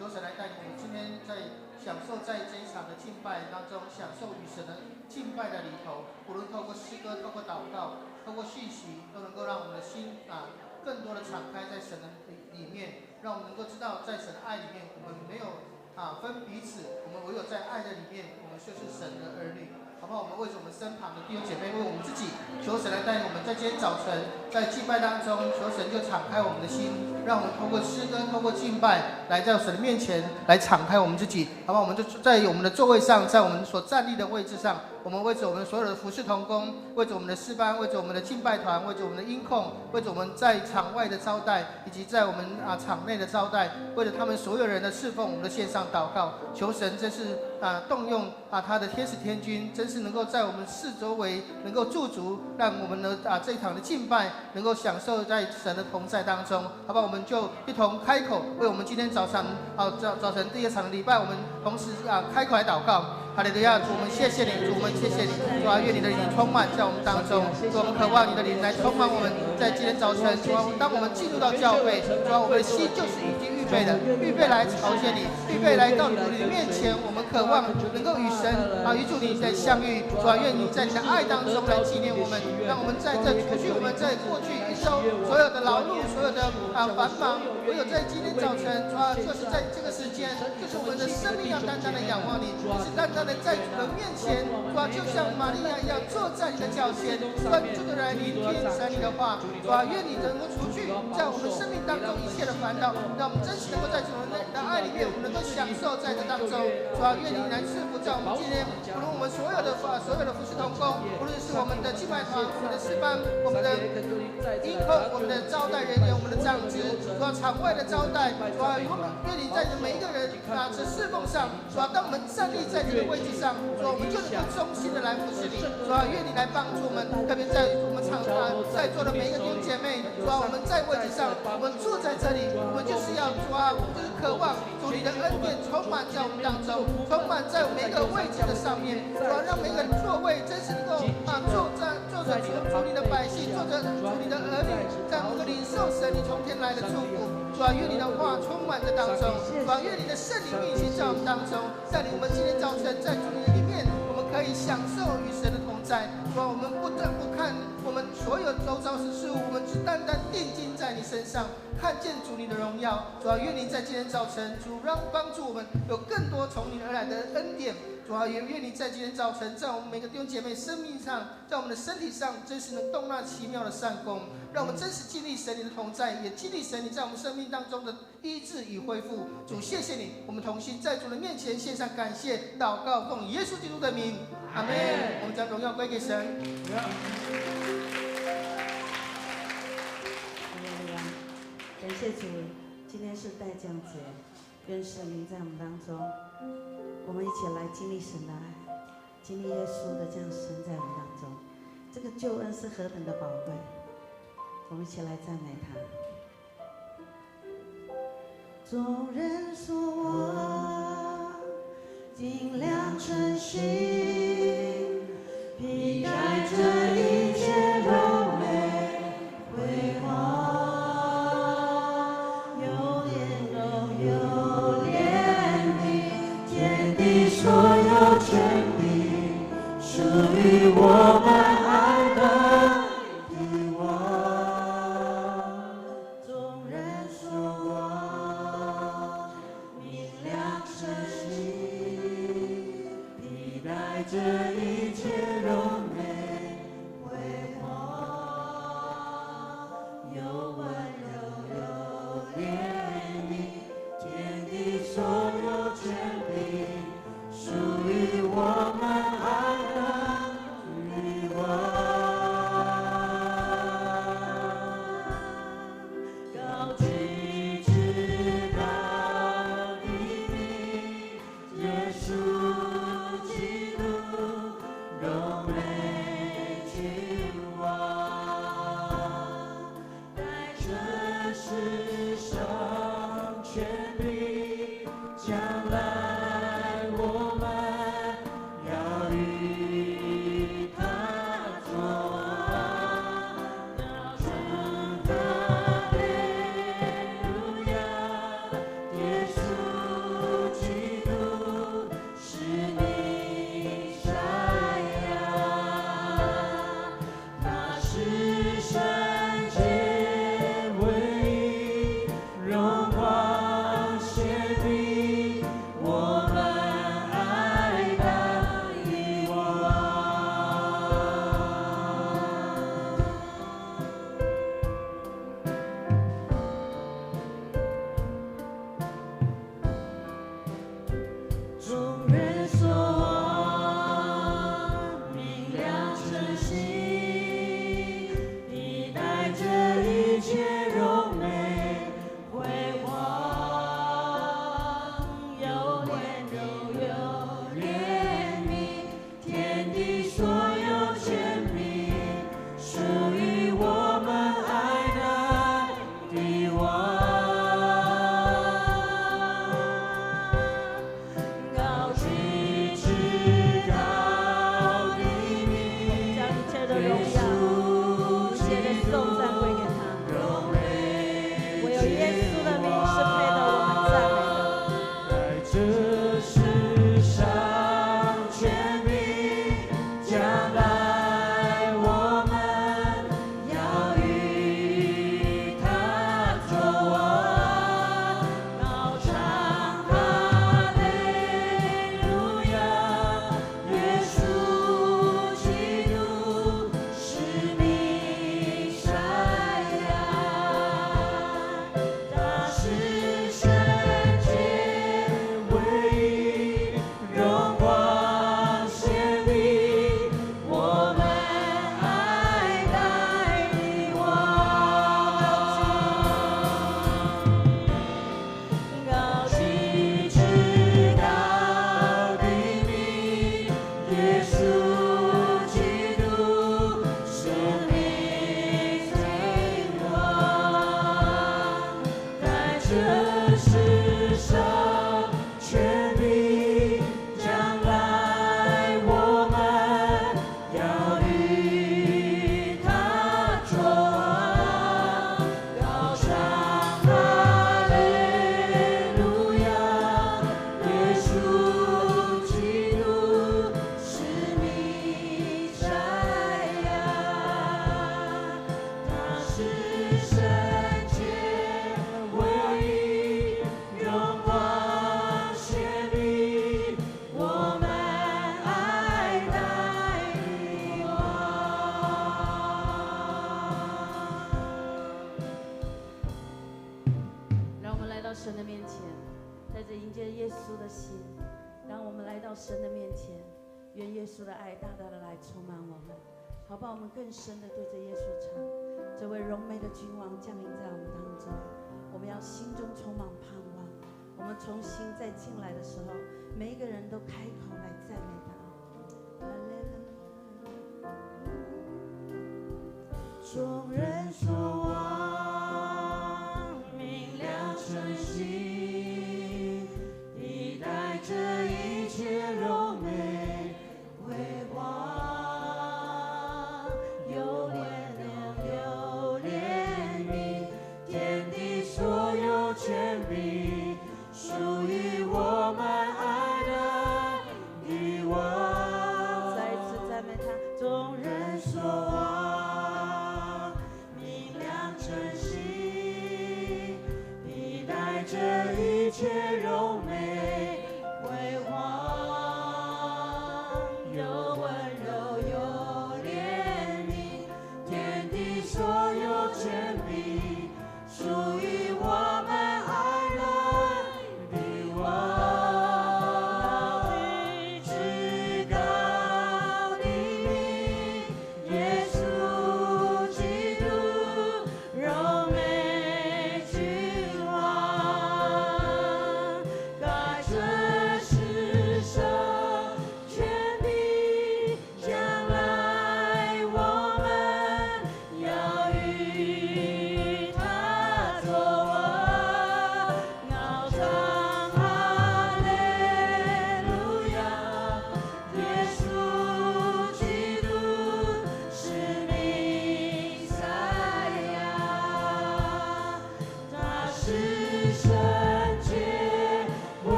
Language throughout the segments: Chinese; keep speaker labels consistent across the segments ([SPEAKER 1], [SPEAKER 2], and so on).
[SPEAKER 1] 求神来带领我们今天在享受在这一场的敬拜当中，享受与神的敬拜的里头，无论透过诗歌、透过祷告、透过讯息，都能够让我们的心更多的敞开在神的里面，让我们能够知道，在神的爱里面，我们没有分彼此，我们唯有在爱的里面，我们就是神的儿女。好不好？我们为着我们身旁的弟兄姐妹，为我们自己，求神来带领我们，在今天早晨在敬拜当中，求神就敞开我们的心，让我们透过诗歌、透过敬拜，来在神的面前来敞开我们自己。好不好？我们就在我们的座位上，在我们所站立的位置上，我们为着我们所有的服事同工，为着我们的诗班，为着我们的敬拜团，为着我们的音控，为着我们在场外的招待，以及在我们场内的招待，为了他们所有人的侍奉，我们的线上祷告，求神真是动用他的天使天军，真是能够在我们四周围能够驻足，让我们的这一场的敬拜能够享受在神的同在当中。好吧，我们就一同开口，为我们今天早晨第二场的礼拜，我们同时开口来祷告。哈利路亚！主，我们谢谢你，主，我们谢谢你，主啊，愿你的灵充满在我们当中，主，我们渴望你的灵来充满我们，在今天早晨，主啊，当我们进入到教会，主啊，我们的心就是已经预备的，预备来朝见你，预备来到你的面前，我们渴望能够与神与主你在相遇，主啊，愿你在你的爱当中来纪念我们，让我们在这除去我们在过去一周所有的劳碌，所有的繁忙，唯有在今天早晨，主啊，就是在这个时间，就是我们的生命要单单的仰望你，是单单的在主的面前，主啊，就像玛利亚一样坐在你的脚前，专注的来聆听神你的话，主啊，愿你能够除去在我们生命当中一切的烦恼，让我们真实能够在主的爱里面，我们能够享受在这当中，主啊，愿你来赐福在我们今天，无论我们所有的服事同工，无论是我们的敬拜团、我们的诗班、我们的音控、我们的招待人员、我们的长职，主啊，场外的招待，主啊，愿你在每一个人这侍奉上，主啊，当我们站立在这个位置上，主啊，我们就能够忠心的来服侍你，主啊，愿你来帮助我们，特别在我们在座的每一个弟兄姐妹，主啊，我们在位置上，我们坐在这里，我们就是要主啊，就是渴望主你的恩典充满在我们当中，充满在每一个位置的上面，主啊，让每一个座位真是能够坐着主你的百姓，坐着主你的儿女，在能够领受神你从天来的祝福，主啊，愿你的话充满在当中，主啊，愿你的圣灵运行在我们当中，带领我们今天早晨在主你里面，我们可以享受与神的同在。主啊，我们不看我们所有周遭的事物，我们只单单定睛在你身上，看见主你的荣耀。主啊，愿你在今天早晨，主让帮助我们有更多从你而来的恩典。主啊，也愿你在今天早晨，在我们每个弟兄姐妹生命上，在我们的身体上，真是能动那奇妙的善功，让我们真实经历神你的同在，也经历神你在我们生命当中的医治与恢复。主，谢谢你，我们同心在主的面前献上感谢祷告，奉耶稣基督的名，阿们。我们将荣耀归给神。
[SPEAKER 2] 感谢主，今天是代降节，跟圣灵在我们当中，我们一起来经历神的爱，经历耶稣的降生在我们当中。这个救恩是何等的宝贵，我们一起来赞美他。众人说我尽量存心，披盖这一切柔美辉煌。所有权柄属于我们爱的帝王，众人说我明亮晨曦，披戴这一切柔美辉煌，有温柔有怜悯，天地所有权柄属于我们爱的帝王，高举至高的名，耶稣基督，荣着迎接耶稣的心，让我们来到神的面前，愿耶稣的爱大大的来充满我们，好不好？我们更深的对着耶稣唱，这位荣美的君王降临在我们当中，我们要心中充满盼望。我们重新再进来的时候，每一个人都开口来赞美他。众人所望，明亮晨曦，替代这一切柔美辉煌，有怜悯，天地所有权柄，属于我们爱的帝王。再一次赞美他，众人所望。这一切柔美辉煌，有温柔有怜悯，天地所有权柄，属于我们爱的帝王。至高的名，耶稣基督，柔美君王。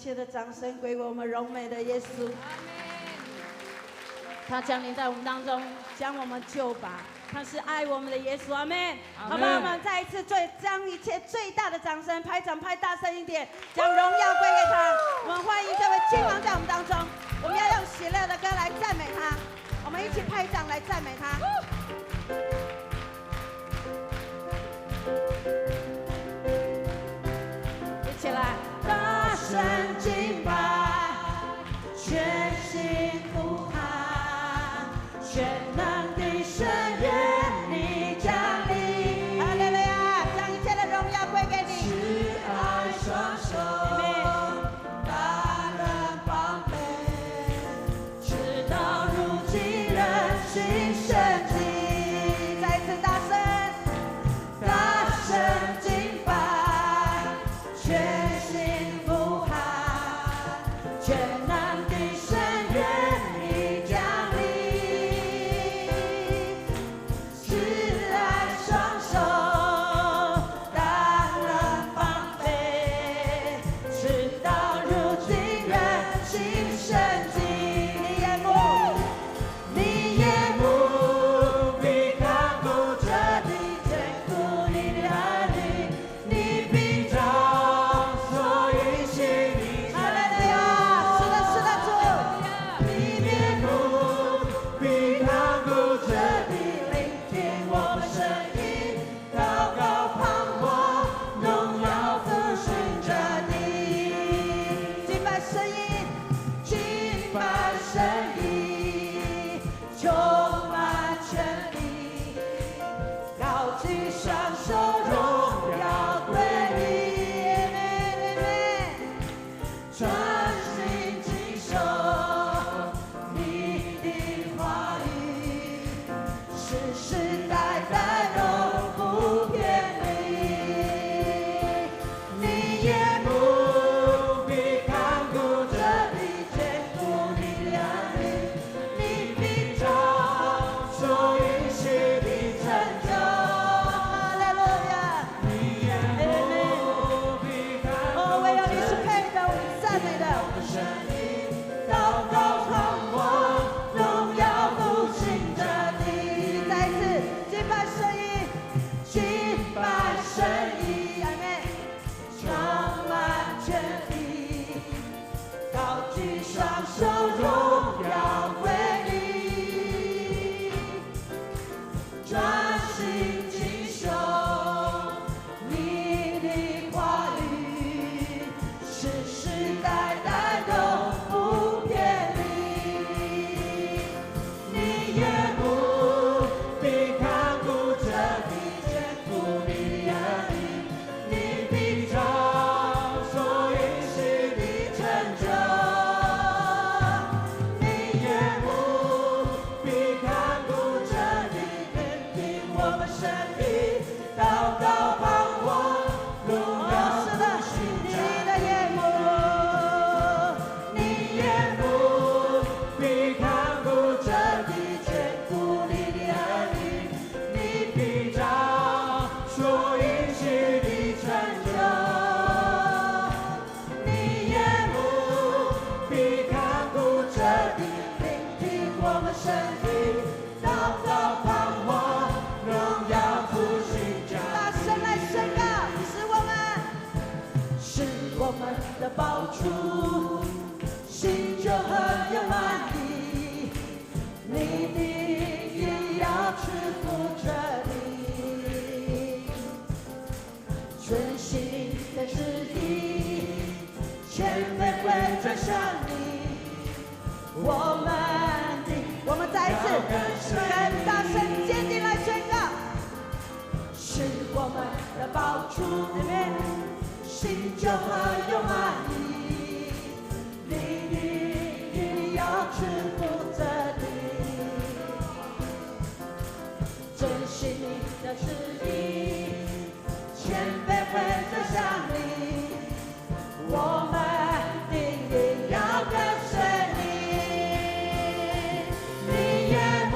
[SPEAKER 2] 切的掌声归我们荣美的耶稣。他降临在我们当中，将我们救拔。他是爱我们的耶稣，阿们。好吧，我们再一次将一切最大的掌声，拍掌拍大声一点，将荣耀归给他。我们欢迎这位君王在我们当中，我们要用喜乐的歌来赞美他，我们一起拍掌来赞美他。一起来，大声敬拜，全心呼喊，全能的神愿你降临。哈利路亚，将一切的荣耀归给你。慈爱双手，大人帮背，直到如今人心神迹。再次大声，大声敬拜，全心呼喊，全能的神愿你降临。慈爱双手，大人帮背，直到如今人心神迹。你眼目必看顾着你，眷顾你的儿女，你必照所应许你成就。是的，是的，主。你面目必看顾着你，聆听我们声音，祷告盼望，荣耀复兴着你。敬拜声音，敬拜声音，充满全力，高举双手，荣耀归你。专心谨守你的话语，世世代代都不偏离。你眼目必看顾着你，眷顾你的儿女，你必照所应许的成就。哈利路亚。你眼目必看顾着你，唯有你是配得我们赞美的。声音，祷告盼望，荣耀复兴着你。再一次敬拜声音，敬拜声音，阿们，充满全力，高举双手，荣耀归你。专心谨守你的话语，世世代代都不偏离。你眼目必看顾着你，眷顾你的儿女，你必照所应许的成就。你眼目必看顾着你，聆听我们声音，祷告盼望，荣耀复兴着你的眼目。你眼目必看顾着你，眷顾你的儿女，你必照所应许的成就。你眼目必看顾着你，聆听我们声音，祷告盼望，荣耀复兴着你。大声来宣告，是我们的宝珠，新酒和有满意，你的也要赐福着你，遵行你的旨意，全备会转向你。我们再一次更大声坚定来宣告，是我们的宝珠，新酒和有满意，你的也要赐福着你，遵行你的旨意，全备会转向你，我们定义要跟随你。你眼目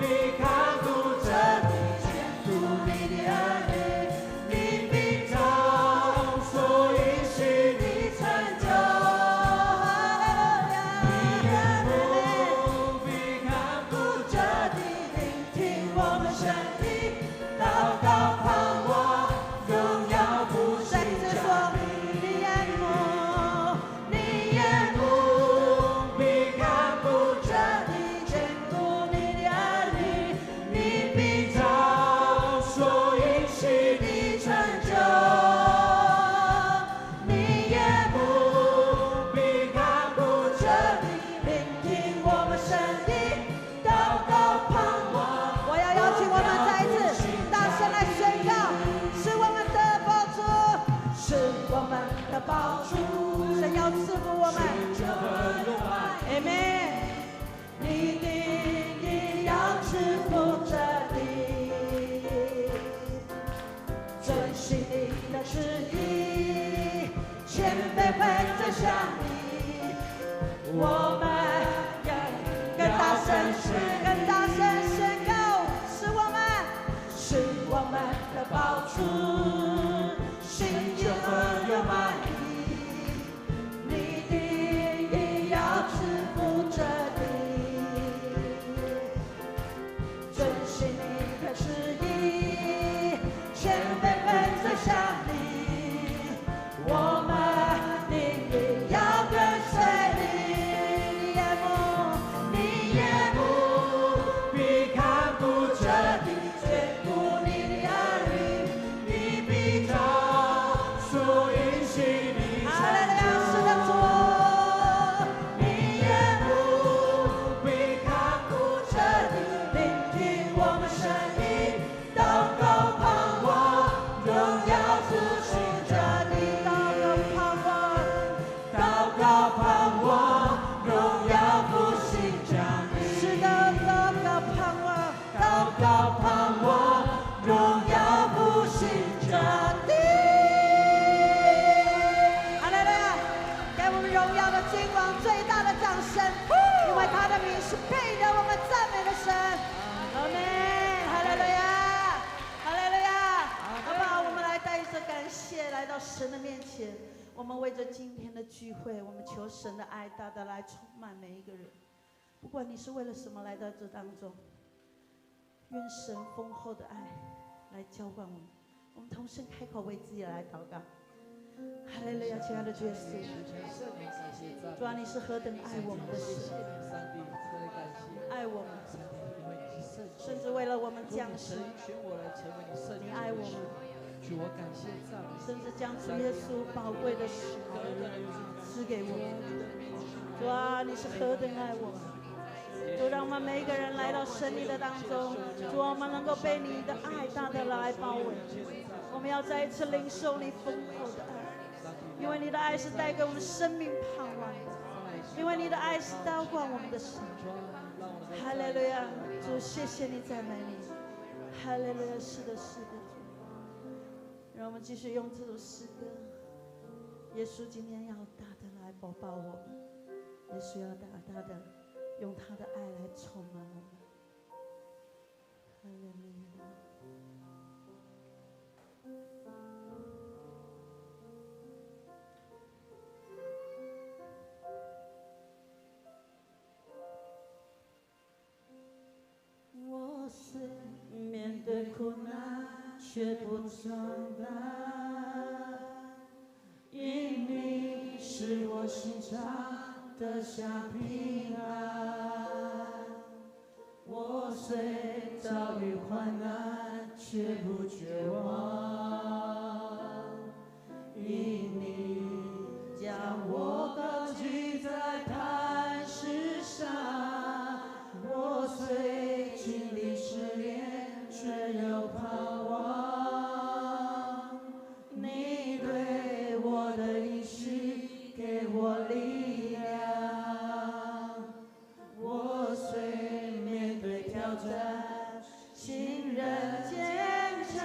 [SPEAKER 2] 必看顾着你，眷顾你的儿女，你必照所应许的宝珠，神要赐福我们。阿们。你的意要赐福这地，遵行你的旨意，谦卑会走向你。我们要更大声宣告，是我们的宝珠，新酒和有满意。你的意要赐福这地，遵行你的旨意，谦卑会走向你。我们的意要跟随你，你也不必看顾这地，眷顾你的儿女，你必照属应许你成就。你也不必看顾这地，聆听我们声音，祷告盼望，荣耀复兴这地，祷告盼望，荣耀复兴这地。是的，祷告盼望，祷告盼望，荣耀复兴这地。哈利路亚！给我们荣耀的君王最大的掌声，因为他的名是配得我们赞美的神。阿门！哈利路亚！哈利路亚！好不好？我们来带着感谢来到神的面前。我们为着今天的聚会，我们求神的爱大大来充满每一个人。不管你是为了什么来到这当中，愿神丰厚的爱来浇灌我们。我们同声开口为自己来祷告。哈利路亚！亲爱的耶稣，主啊，你是何等爱我们的神，爱我们，甚至为了我们降生，你爱我们，甚至将主耶稣宝贵的血赐给我们。主啊，你是何等爱我们！主，让我们每一个人来到神你的当中，主，我们能够被你的爱大大的来包围。我们要再一次领受你丰厚的爱，因为你的爱是带给我们生命盼望的，因为你的爱是浇灌我们的心。哈利路亚！主，谢谢你，赞美你。哈利路亚！是的，是的，主。让我们继续用这首诗歌。耶稣今天要大的来抱抱我们，耶稣要大大的用他的爱来充满我们。哈利路亚！我虽面对苦难，却不伤感，因你是我心上的享平安。我虽遭遇患难，却不绝望，因你将我高举在磐石上。我虽经历试炼，却有盼望。你对我的应许给我力量。我虽面对挑战，心仍坚强，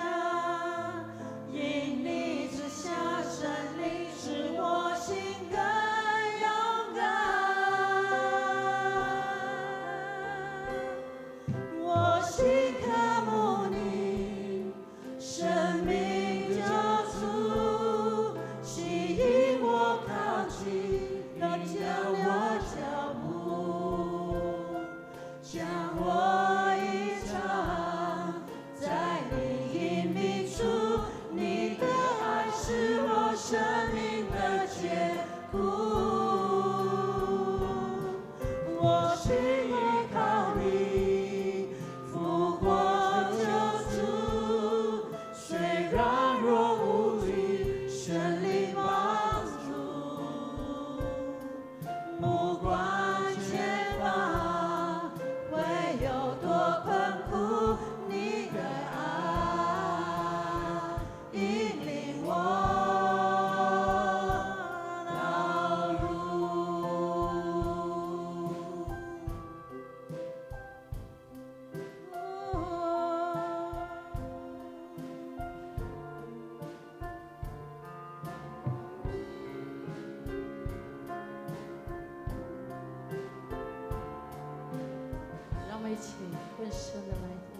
[SPEAKER 2] 更深的来听。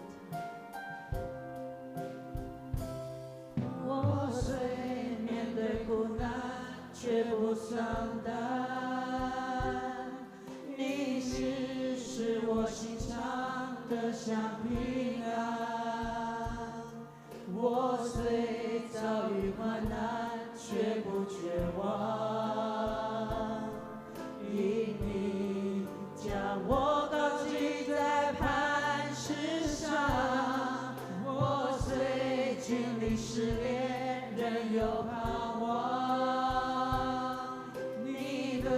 [SPEAKER 2] 我虽面对苦难，却不丧胆。你使我心常得享平安。我虽遭遇患难，却不绝望。因你将我高举在磐石上，我虽经历试炼，仍有盼望。你对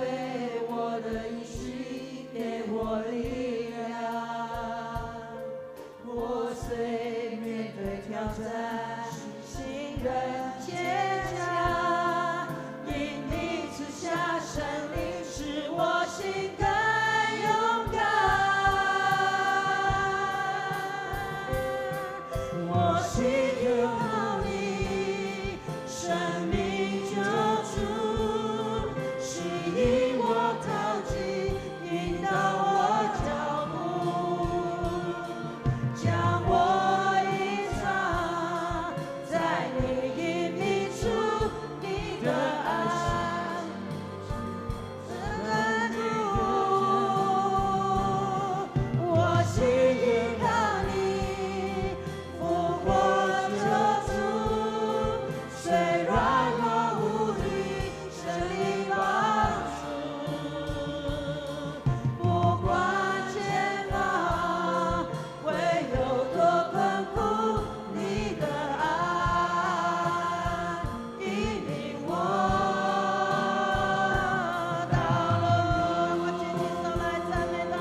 [SPEAKER 2] 我的应许给我力量，我虽面对挑战，心仍坚强。因你赐下生命，使我心更勇敢。我心依靠你，生命救主，吸引我靠近，引导我脚步，将我隐藏在你隐秘处，你的爱深入。我心依靠你，复活救主，虽软弱无力，神灵帮助。不管前方会有多困苦，你的爱引领我道路。我举起手来赞美他，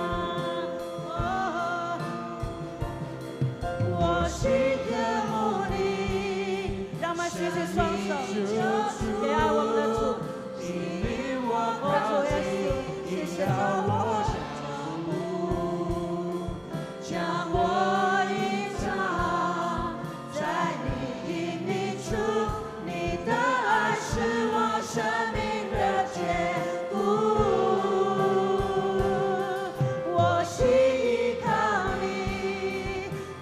[SPEAKER 2] 我心渴慕你，让我们举起双手，给爱我们的主。主耶稣，谢谢主，将我隐藏在你隐秘处，你的爱是我生命的坚固。我心依靠你，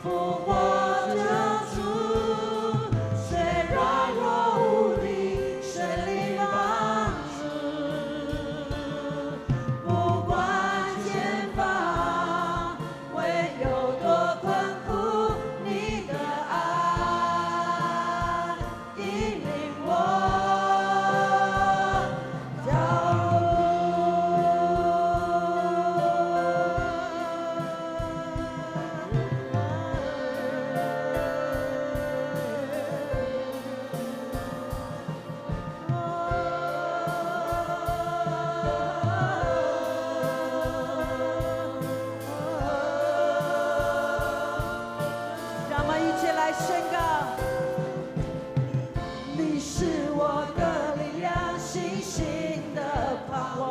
[SPEAKER 2] 复活救主，虽软弱无力，神灵帮助。不管前方会有多困苦，你的爱引领我道路。让我们一起来宣告：你是我的力量，信心的盼望。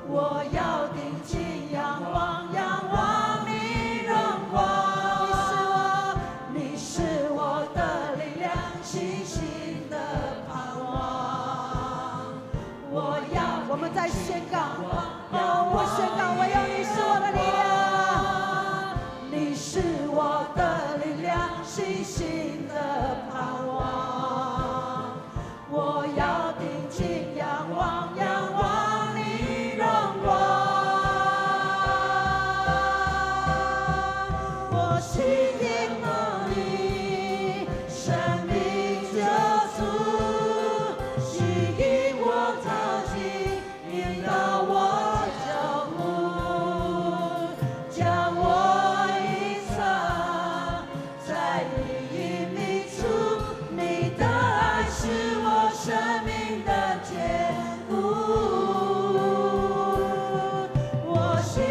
[SPEAKER 2] 我要定睛仰望，仰望你荣光。你是我的力量，信心的盼望。我们在宣告，我宣告，唯有你是我的力量。你是我的力量，信心的盼望。我要定睛仰望，仰望你荣光。我心依靠你，生命救主，吸引我靠近，引导我脚步，将我隐藏在你隐秘处，你的爱是我生命的坚固。我心依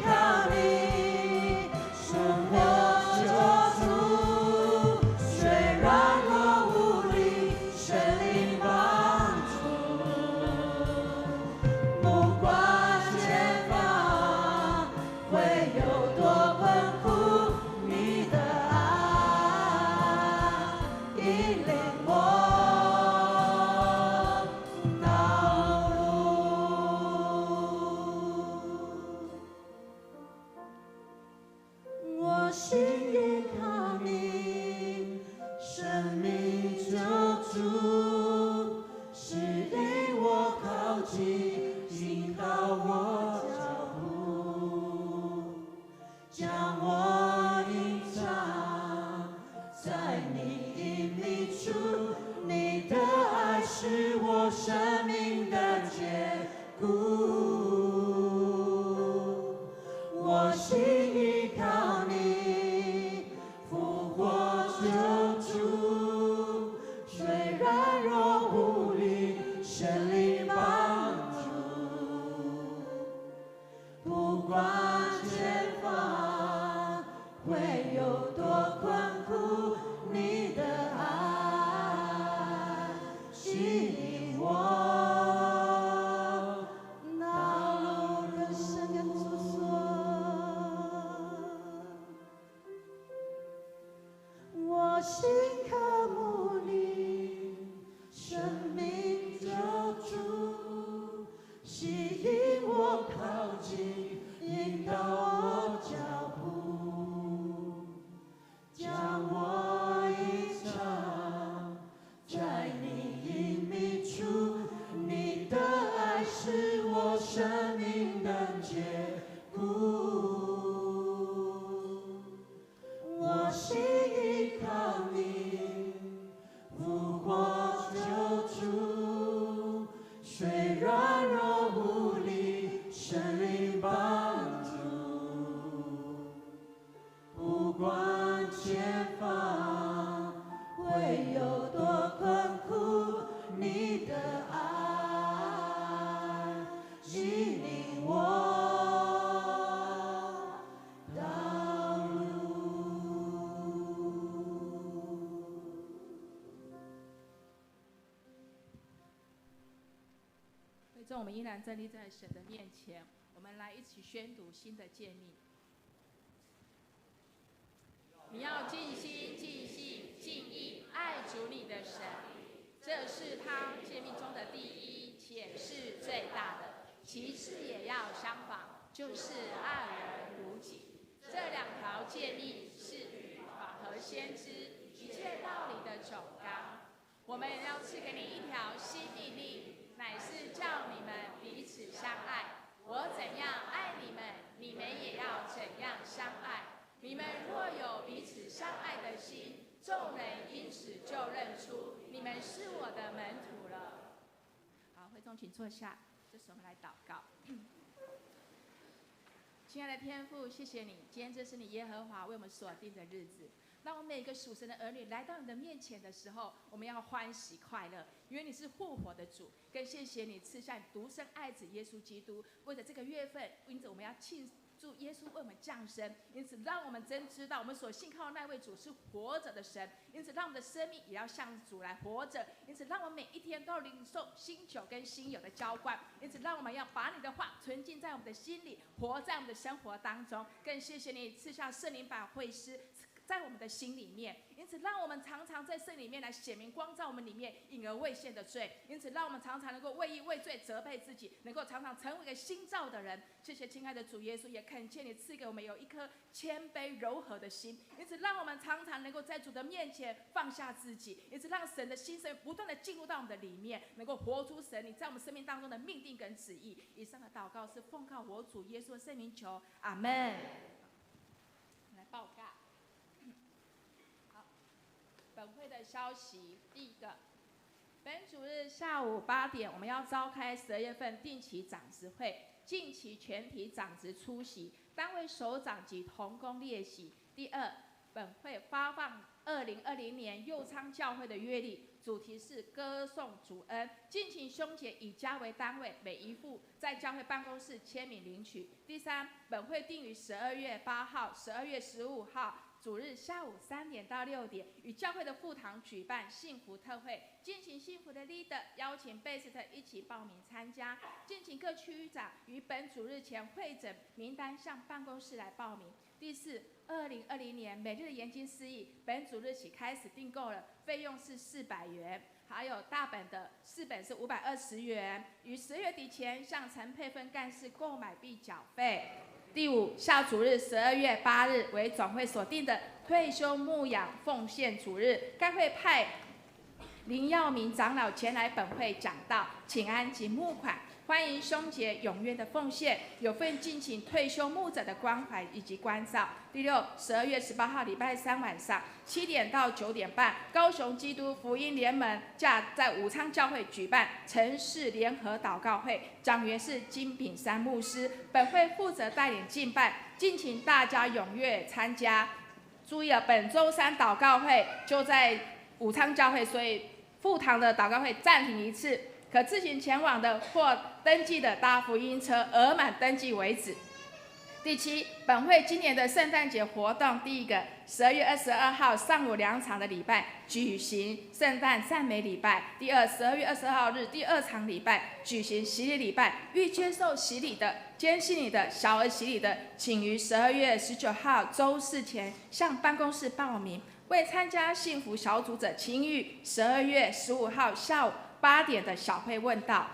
[SPEAKER 2] 靠你，复活救主，虽软弱无力，神灵帮助。不管前方会有多困苦，你的爱引领我道路。
[SPEAKER 3] 生命救主，是引我靠近，引导我脚步，将我隐藏在你隐秘处。你的爱是我生命的坚固，我心依靠你，复活救主。虽然若无力，神灵帮助，不管前方会有多困苦，你的爱吸引我，道路更深更阻索。我心渴慕你，生命救主，吸引我靠近，引导我脚步，将我隐藏在你隐秘处。你的爱是我生命的坚固，我心依靠你，复活救主。虽软弱无力，神灵帮助，不管前方会有多困苦，你的爱引领我道路。
[SPEAKER 4] 最终，我们依然站立在神的面前，我们来一起宣读新的诫命。你要尽心、尽性、尽意爱主你的神，这是他诫命中的第一，且是最大的。其次也要相仿，就是爱人如己。这两条诫命是与法和先知一切道理的总纲。我们也要赐给你一条新命令，乃是叫你们彼此相爱。我怎样爱你们，你们也要怎样相爱。你们若有彼此相爱的心，众人因此就认出你们是我的门徒了。好，会众请坐下，这时候我们来祷告。亲爱的天父，谢谢你，今天这是你耶和华为我们所定的日子。当我们每个属神的儿女来到你的面前的时候，我们要欢喜快乐，因为你是复活的主。更谢谢你赐下你独生爱子耶稣基督，为了这个月份，因此我们要庆祝耶稣为我们降生，因此让我们真知道我们所信靠的那位主是活着的神，因此让我们的生命也要向主来活着，因此让我们每一天都要领受新酒跟新油的浇灌，因此让我们要把你的话存进在我们的心里，活在我们的生活当中。更谢谢你赐下圣灵把会师在我们的心里面，因此让我们常常在圣里面来显明光照我们里面隐而未现的罪，因此让我们常常能够为义为罪责备自己，能够常常成为一个新造的人。谢谢亲爱的主耶稣，也恳切你赐给我们有一颗谦卑柔和的心，因此让我们常常能够在主的面前放下自己，因此让神的心声不断的进入到我们的里面，能够活出神你在我们生命当中的命定跟旨意。以上的祷告是奉靠我主耶稣的圣名求，阿们。来报告。本会的消息，第一个，本主日下午8点，我们要召开12月份定期长执会，近期全体长执出席，单位首长及同工列席。第二，本会发放2020年右昌教会的约历，主题是歌颂主恩，敬请兄姐以家为单位，每一户在教会办公室签名领取。第三，本会定于12月8号、12月15号。主日下午3点到6点，与教会的副堂举办幸福特会，敬请幸福的 leader 邀请贝斯特一起报名参加，敬请各区域长于本主日前汇整名单向办公室来报名。第四，2020年每日的研经释义，本主日起开始订购了，费用是400元，还有大本的4本是520元，于10月底前向陈佩芬干事购买并缴费。第五，下主日12月8日为总会所定的退休牧养奉献主日，该会派林耀明长老前来本会讲道、请安及募款，欢迎兄姐踊跃的奉献，有份敬请退休牧者的关怀以及关照。第六，12月18号礼拜三晚上7点到9点半，高雄基督福音联盟在武昌教会举办城市联合祷告会，讲员是金炳山牧师，本会负责带领敬拜，敬请大家踊跃参加。注意了，本周三祷告会就在武昌教会，所以副堂的祷告会暂停一次，可自行前往的或登记的搭福音车，额满登记为止。第七，本会今年的圣诞节活动，第一个，12月22号上午2场的礼拜举行圣诞赞美礼拜；第二，12月22号日第2场礼拜举行洗礼礼拜。欲接受洗礼的、坚信你的、小额洗礼的，请于12月19号周四前向办公室报名。未参加幸福小组者，请于12月15号下午8点的小会问道。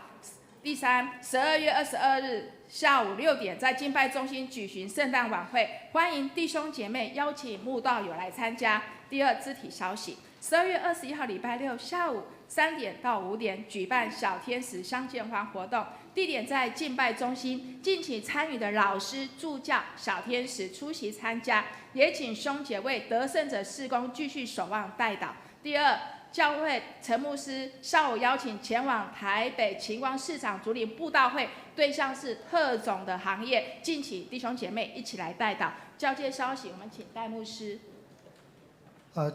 [SPEAKER 4] 第三，12月22日下午6点，在敬拜中心举行圣诞晚会，欢迎弟兄姐妹邀请慕道友来参加。第二，肢体消息，12月21号礼拜六下午3点到5点举办小天使相见欢活动，地点在敬拜中心，敬请参与的老师、助教、小天使出席参加，也请兄姐为得胜者事工继续守望代祷。第二，教会陈牧师下午邀请前往台北晴光市场主领布道会，对象是特种的行业，敬请弟兄姐妹一起来代祷。教界消息，我们请戴牧师。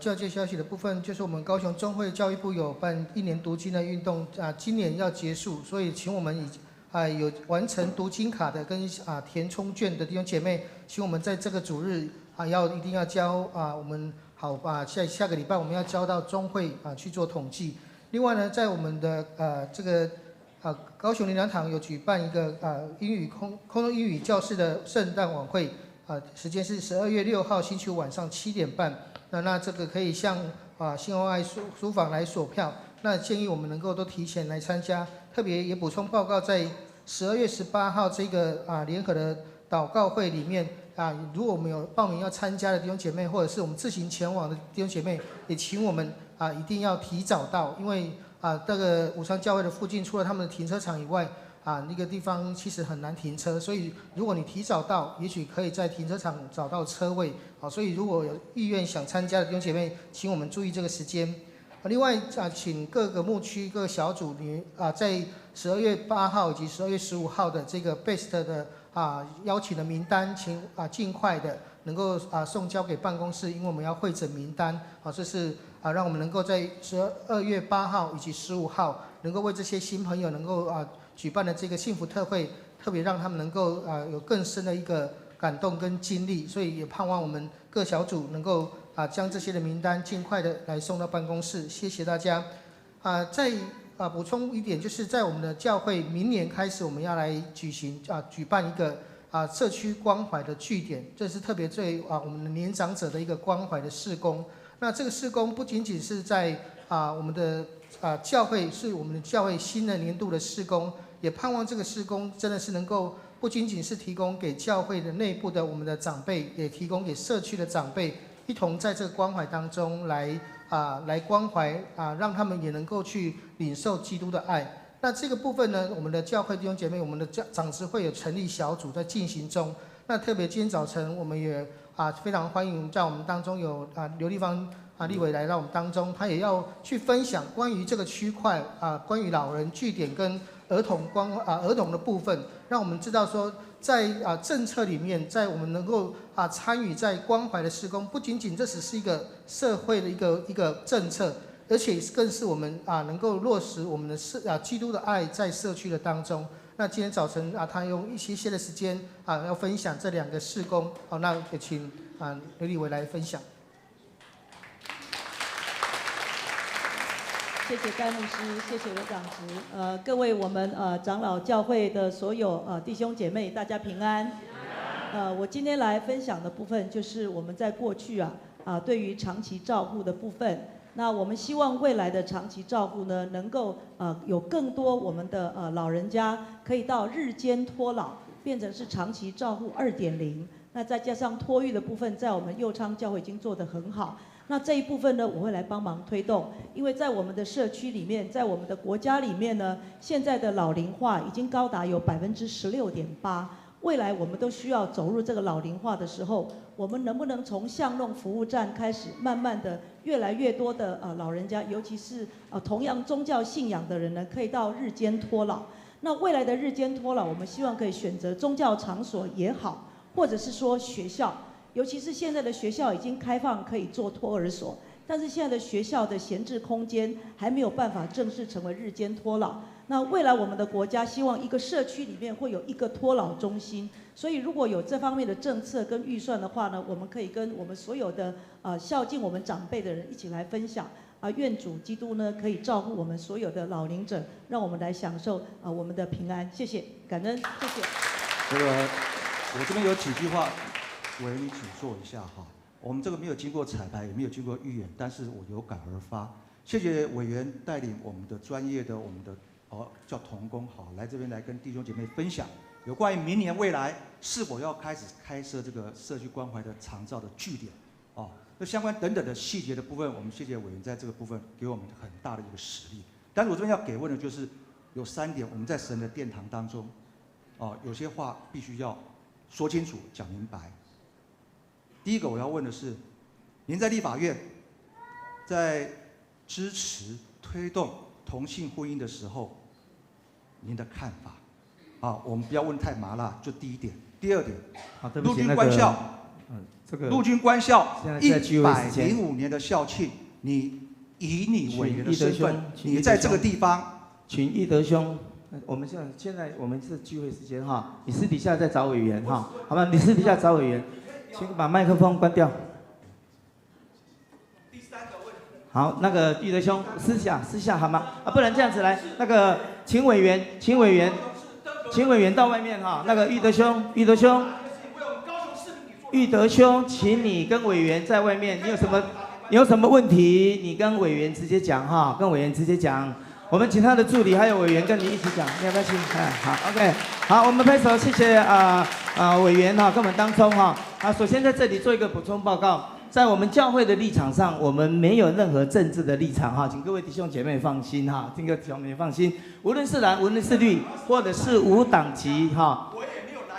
[SPEAKER 1] 教界消息的部分就是我们高雄中会教育部有办1年读经的运动今年要结束，所以请我们有完成读经卡的跟填充卷的弟兄姐妹，请我们在这个主日一定要交我们好下个礼拜我们要交到中会去做统计。另外呢，在我们的这个高雄灵粮堂有举办一个空中英语教室的圣诞晚会，时间是12月6号星期五晚上7点半。那这个可以向信欧爱书房来索票。那建议我们能够都提前来参加。特别也补充报告，在12月18号这个联合的祷告会里面如果我们有报名要参加的弟兄姐妹，或者是我们自行前往的弟兄姐妹，也请我们一定要提早到，因为这个武昌教会的附近除了他们的停车场以外那个地方其实很难停车，所以如果你提早到，也许可以在停车场找到车位。所以如果有意愿想参加的弟兄姐妹，请我们注意这个时间。另外请各个牧区各个小组在12月8号以及12月15号的这个 BEST 的邀请的名单，请尽快的能够送交给办公室，因为我们要汇整名单。这是让我们能够在12月8号以及15号能够为这些新朋友能够举办的这个幸福特会，特别让他们能够有更深的一个感动跟经历，所以也盼望我们各小组能够将这些的名单尽快的来送到办公室。谢谢大家。再补充一点，就是在我们的教会明年开始，我们要来举办一个社区关怀的据点，这是特别对我们的年长者的一个关怀的事工。那这个事工不仅仅是在我们的教会，是我们的教会新的年度的事工，也盼望这个事工真的是能够不仅仅是提供给教会的内部的我们的长辈，也提供给社区的长辈，一同在这个关怀当中来关怀让他们也能够去领受基督的爱。那这个部分呢，我们的教会弟兄姐妹，我们的长执会有成立小组在进行中。那特别今天早晨，我们也非常欢迎在我们当中有刘立芳立委来到我们当中，他也要去分享关于这个区块关于老人据点跟儿童的部分，让我们知道说，在政策里面，在我们能够参与在关怀的事工，不仅仅这只是一个社会的一个政策，而且更是我们能够落实我们的基督的爱在社区的当中。那今天早晨他用一些的时间要分享这2个事工，那也请刘立伟来分享。
[SPEAKER 3] 谢谢戴牧师，谢谢刘长执，各位我们长老教会的所有弟兄姐妹，大家平安。我今天来分享的部分就是我们在过去对于长期照护的部分。那我们希望未来的长期照护呢，能够有更多我们的老人家可以到日间托老，
[SPEAKER 5] 变成是长期照护2.0。那再加上托育的部分，在我们右昌教会已经做得很好。那这一部分呢，我会来帮忙推动，因为在我们的社区里面，在我们的国家里面呢，现在的老龄化已经高达有16.8%。未来我们都需要走入这个老龄化的时候，我们能不能从巷弄服务站开始，慢慢的越来越多的老人家，尤其是同样宗教信仰的人呢，可以到日间托老。那未来的日间托老，我们希望可以选择宗教场所也好，或者是说学校。尤其是现在的学校已经开放可以做托儿所，但是现在的学校的闲置空间还没有办法正式成为日间托老。那未来我们的国家希望一个社区里面会有一个托老中心，所以如果有这方面的政策跟预算的话呢，我们可以跟我们所有的孝敬我们长辈的人一起来分享。愿主基督呢可以照顾我们所有的老龄者，让我们来享受我们的平安。谢谢，感恩，谢谢。
[SPEAKER 6] 我这边有几句话。委员，你请坐一下哈。我们这个没有经过彩排，也没有经过预演，但是我有感而发。谢谢委员带领我们的专业的叫同工来这边来跟弟兄姐妹分享有关于明年未来是否要开始开设这个社区关怀的长照的据点那相关等等的细节的部分，我们谢谢委员在这个部分给我们很大的一个实力。但是我这边要给问的就是有3点，我们在神的殿堂当中有些话必须要说清楚、讲明白。第一个我要问的是，您在立法院在支持推动同性婚姻的时候，您的看法？我们不要问太麻辣，就第一点。第二点，陆军官校，陆军官校105年的校庆，以你委员的身份，你在这个地方，
[SPEAKER 3] 请义德兄。我们现在我们是聚会时间哈，你私底下再找委员哈，好吧？你私底下找委员。请把麦克风关掉。
[SPEAKER 6] 第3个问题。
[SPEAKER 3] 好，那个玉德兄，私下好吗？不然这样子来，那个请委员到外面哈。那个玉德兄，请你跟委员在外面，你有什么问题，你跟委员直接讲哈，跟委员直接讲。我们其他的助理还有委员跟你一起讲，你要不要去？好 ，OK， 好，我们拍手，谢谢委员跟我们当中首先在这里做一个补充报告，在我们教会的立场上，我们没有任何政治的立场请各位弟兄姐妹放心请各位弟兄姐妹放心，无论是蓝，无论是绿，或者是无党籍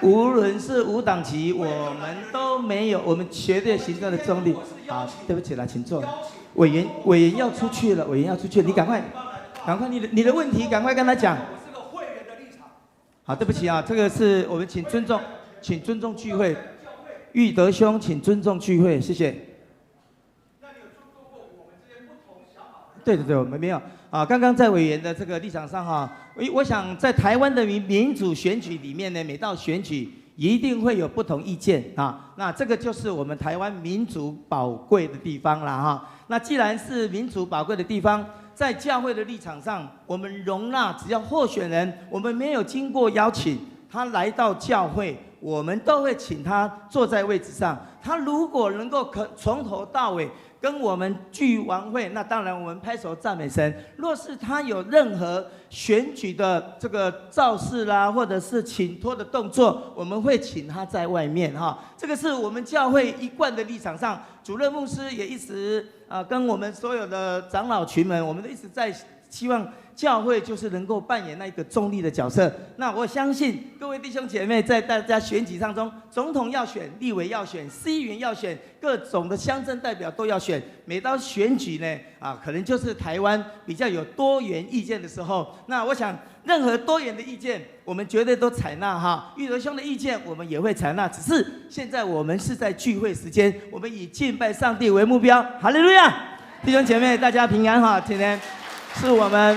[SPEAKER 3] 无论是无党籍，我们都没有，我们绝对行政的中立。好，对不起了，请坐。委员要出去了，你赶快你的问题赶快跟他讲。
[SPEAKER 6] 我是个会员的立场。
[SPEAKER 3] 好，对不起这个是我们请尊重聚会。玉德兄，请尊重聚会，谢谢。
[SPEAKER 6] 那你有尊重过我们这些不同想法？
[SPEAKER 3] 对，我们没有刚刚在委员的这个立场上我想在台湾的民主选举里面呢，每到选举一定会有不同意见那这个就是我们台湾民主宝贵的地方了那既然是民主宝贵的地方，在教会的立场上，我们容纳只要候选人，我们没有经过邀请，他来到教会，我们都会请他坐在位置上。他如果能够从头到尾跟我们聚完会，那当然我们拍手赞美神。若是他有任何选举的这个造势啦，或者是请托的动作，我们会请他在外面这个是我们教会一贯的立场上。主任牧师也一直跟我们所有的长老群们，我们都一直在希望教会就是能够扮演那一个中立的角色。那我相信各位弟兄姐妹，在大家选举当中，总统要选，立委要选，市议员要选，各种的乡镇代表都要选。每到选举呢，可能就是台湾比较有多元意见的时候。那我想，任何多元的意见，我们绝对都采纳玉德兄的意见，我们也会采纳。只是现在我们是在聚会时间，我们以敬拜上帝为目标。哈利路亚！弟兄姐妹，大家平安今天是我们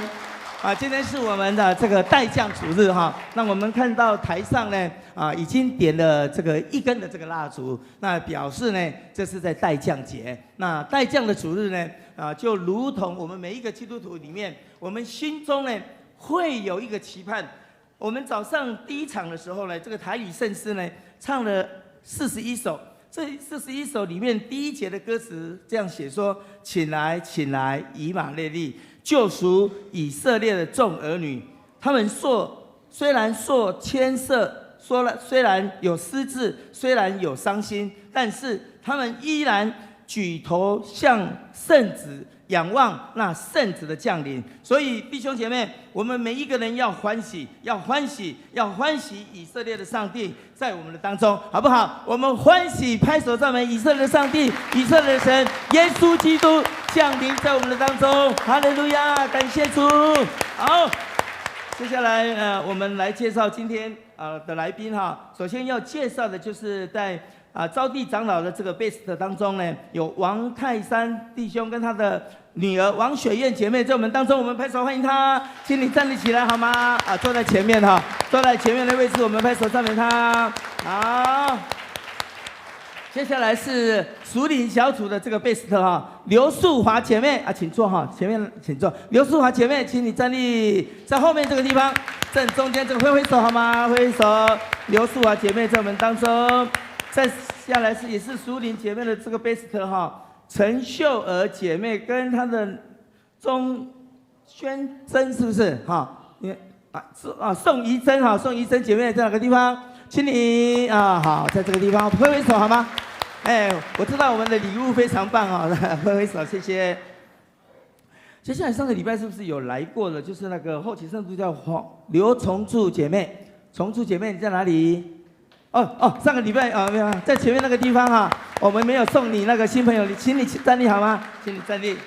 [SPEAKER 3] 今天是我们的这个代降主日那我们看到台上呢已经点了这个1根的这个蜡烛，那表示呢这是在代降节。那代降的主日呢就如同我们每一个基督徒里面，我们心中呢会有一个期盼。我们早上第一场的时候呢，这个台语圣诗呢唱了41首，这41首里面第1节的歌词这样写说：请来，请来，以马内利。救赎以色列的众儿女，他们虽然受牵涉，虽然有失志，虽然有伤心，但是他们依然举头向圣子，仰望那圣子的降临。所以弟兄姐妹，我们每一个人要欢喜，要欢喜，要欢喜以色列的上帝在我们的当中，好不好？我们欢喜，拍手赞美以色列的上帝，以色列的神耶稣基督降临在我们的当中，哈利路亚，感谢主。好，接下来我们来介绍今天的来宾哈。首先要介绍的就是在招娣长老的这个 best 当中呢，有王泰山弟兄跟他的女儿王雪燕姐妹在我们当中，我们拍手欢迎她，请你站立起来好吗？坐在前面哈，坐在前面的位置，我们拍手赞美她。好，接下来是属灵小组的这个 best 哈，刘素华姐妹请坐哈，前面请坐。刘素华姐妹，请你站立在后面这个地方，正中间这个挥挥手好吗？挥挥手。刘素华姐妹在我们当中。再下来也是属灵姐妹的这个 best 哈，陈秀娥姐妹跟她的钟宣珍是不是哈？宋怡珍哈，宋怡珍姐妹在哪个地方？请你好，在这个地方挥挥手好吗？我知道我们的礼物非常棒啊，挥挥手，谢谢。接下来上个礼拜是不是有来过的？就是那个后期圣徒叫刘崇柱姐妹，崇柱姐妹你在哪里？上个礼拜没有，在前面那个地方哈，我们没有送你那个新朋友，请你站立好吗？请你站立。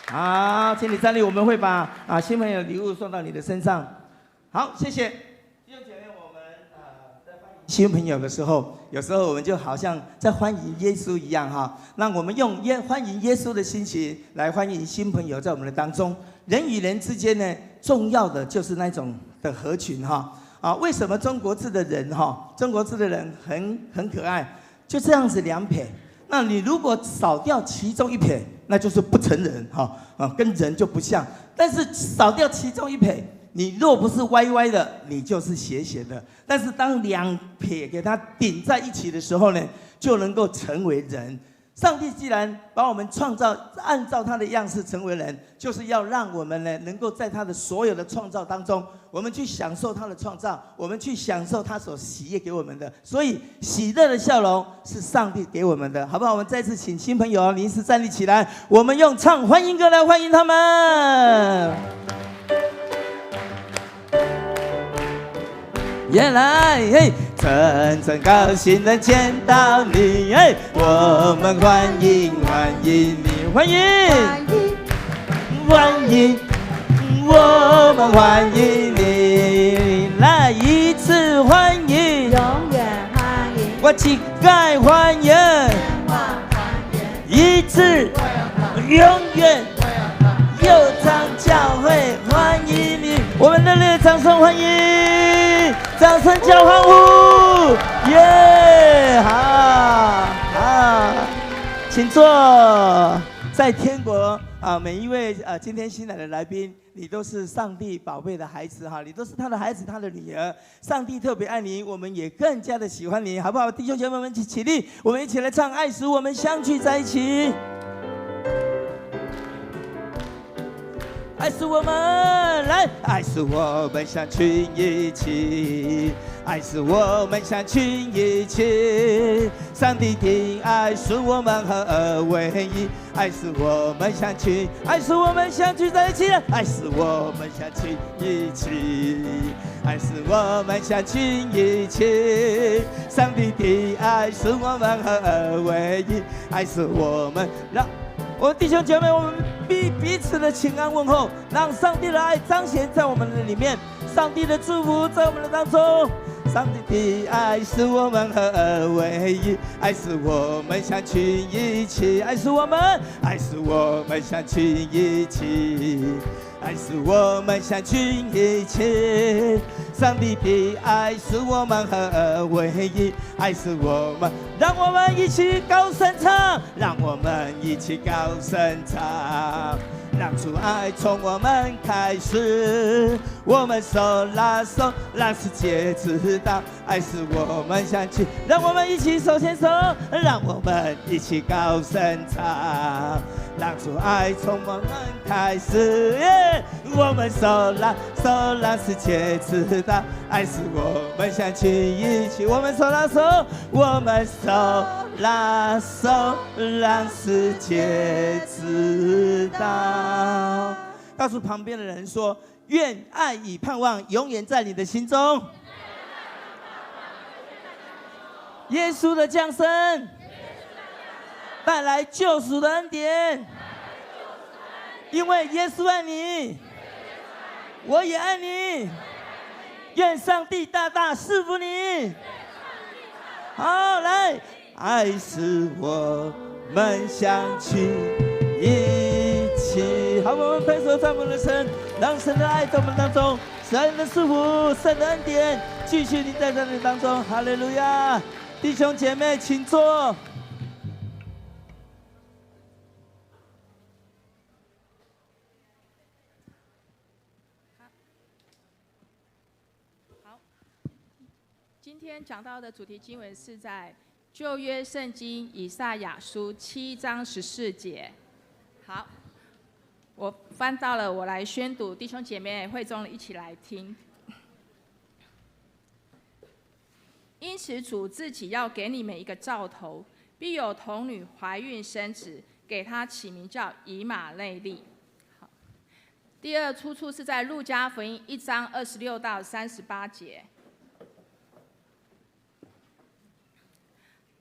[SPEAKER 3] 好，请你站立，我们会把新朋友礼物送到你的身上。好，谢谢。弟兄姐妹，我们在欢迎新朋友的时候，有时候我们就好像在欢迎耶稣一样哈，让我们用欢迎耶稣的心情来欢迎新朋友在我们的当中。人与人之间呢，重要的就是那种的合群哈。为什么中国字的人中国字的人很可爱，就这样子2撇。那你如果少掉其中1撇，那就是不成人跟人就不像。但是少掉其中1撇，你若不是歪歪的，你就是斜斜的。但是当2撇给它顶在一起的时候呢，就能够成为人。上帝既然把我们创造，按照他的样式成为人，就是要让我们呢能够在他的所有的创造当中，我们去享受他的创造，我们去享受他所喜悦给我们的。所以喜乐的笑容是上帝给我们的，好不好？我们再次请新朋友临时站立起来，我们用唱欢迎歌来欢迎他们。原来真正高兴能见到你，我们欢迎你，欢迎，我们欢迎你，来一次欢迎，
[SPEAKER 2] 永远欢迎，
[SPEAKER 3] 我乞丐欢迎，一次，永远，又长教会欢迎你，我们热烈掌声欢迎，掌声叫欢呼，耶！好，请坐。在天国每一位今天新来的来宾，你都是上帝宝贝的孩子哈，你都是他的孩子，他的女儿。上帝特别爱你，我们也更加的喜欢你，好不好？弟兄姐妹们，起立，我们一起来唱《爱使我们相聚在一起》。爱使我们来，爱使我们像群一起，爱使我们像群一起。上帝的爱使我们合而为一，爱使我们像群，爱使我们相聚在一起，爱使我们像群一起，爱使我们像群一起。上帝的爱使我们合而为一，爱使我们让。我弟兄姐妹，我们彼此的请安问候，让上帝的爱彰显在我们的里面，上帝的祝福在我们的当中。上帝的爱使我们合而为一，爱使我们像群一起，爱使我们像群一起，爱使我们像群一起。上帝的爱使我们合而为一，爱使我们，让我们一起高声唱，让我们一起高声唱。让主爱从我们开始。我们手拉手，让世界知道爱是我们相聚。让我们一起手牵手，让我们一起高声唱。让主爱从我们开始，我们手拉手，让世界知道爱是我们相聚。一起，我们手拉手，我们手拉手，让世界知道。告诉旁边的人说：愿爱与盼望永远在你的心中。耶稣的降生带来救赎的恩典，因为耶稣爱你，我也爱你。愿上帝大大赐福你。好，来，爱是我们相聚一起。好，我们拍手赞美了神，让神的爱在我们当中，神的赐福，神的恩典继续临在你当中。哈利路亚！弟兄姐妹，请坐。
[SPEAKER 4] 今天讲到的主题经文是在旧约圣经以赛亚书7章14节。好，我翻到了，我来宣读，弟兄姐妹会众一起来听。因此主自己要给你们一个兆头，必有童女怀孕生子，给他起名叫以马内利。好，第二出处是在路加福音1章26到38节。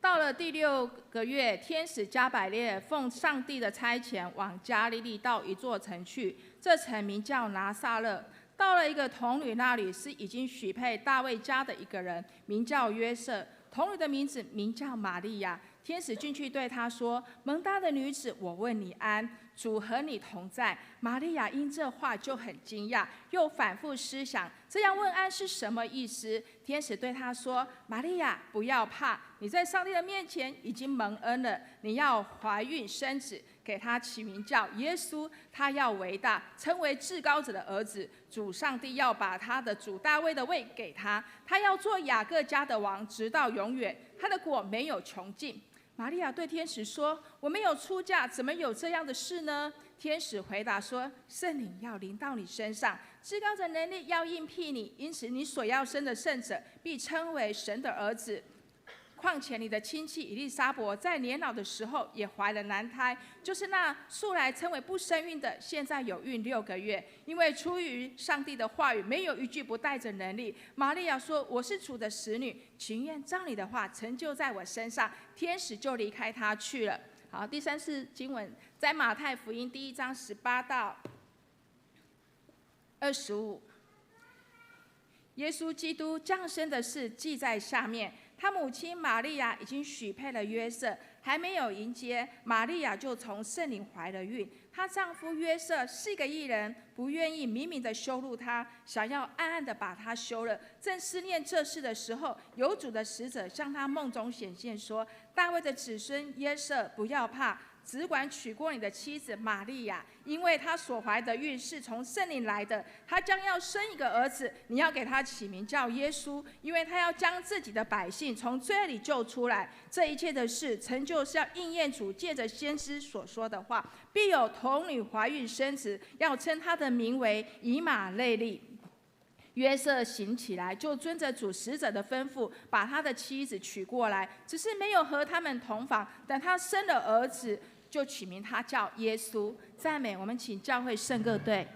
[SPEAKER 4] 到了第6个月，天使加百列奉上帝的差遣，往加利利到一座城去，这城名叫拿撒勒。到了一个童女那里，是已经许配大卫家的一个人，名叫约瑟。童女的名字名叫玛利亚。天使进去对她说：“蒙大的女子，我问你安，主和你同在。”玛利亚因这话就很惊讶，又反复思想，这样问安是什么意思？天使对她说：“玛利亚，不要怕，你在上帝的面前已经蒙恩了。你要怀孕生子，给他起名叫耶稣。他要为大，称为至高者的儿子。主上帝要把他的主大卫的位给他，他要做雅各家的王，直到永远。他的国没有穷尽。”玛利亚对天使说：“我没有出嫁，怎么有这样的事呢？”天使回答说：“圣灵要临到你身上，至高者能力要应聘你，因此你所要生的圣者必称为神的儿子。况且你的亲戚以利沙伯在年老的时候也怀了男胎，就是那素来称为不生育的，现在有孕6个月。因为出于上帝的话语，没有一句不带着能力。”玛利亚说：“我是主的使女，情愿照你的话成就在我身上。”天使就离开她去了。好，第3次经文在马太福音第1章18到25。耶稣基督降生的事记在下面。他母亲玛利亚已经许配了约瑟，还没有迎接，玛利亚就从圣灵怀了孕。她丈夫约瑟是个义人，不愿意明明的羞辱她，想要暗暗的把她休了。正思念这事的时候，有主的使者向他梦中显现，说：“大卫的子孙约瑟，不要怕，只管娶过你的妻子玛利亚，因为她所怀的孕是从圣灵来的。她将要生一个儿子，你要给他起名叫耶稣，因为他要将自己的百姓从罪恶里救出来。这一切的事成就是要应验主借着先知所说的话，必有童女怀孕生子，要称他的名为以马内利。”约瑟醒起来，就遵着主使者的吩咐，把他的妻子娶过来，只是没有和他们同房。等他生了儿子，就取名他叫耶稣。赞美，我们请教会圣歌队。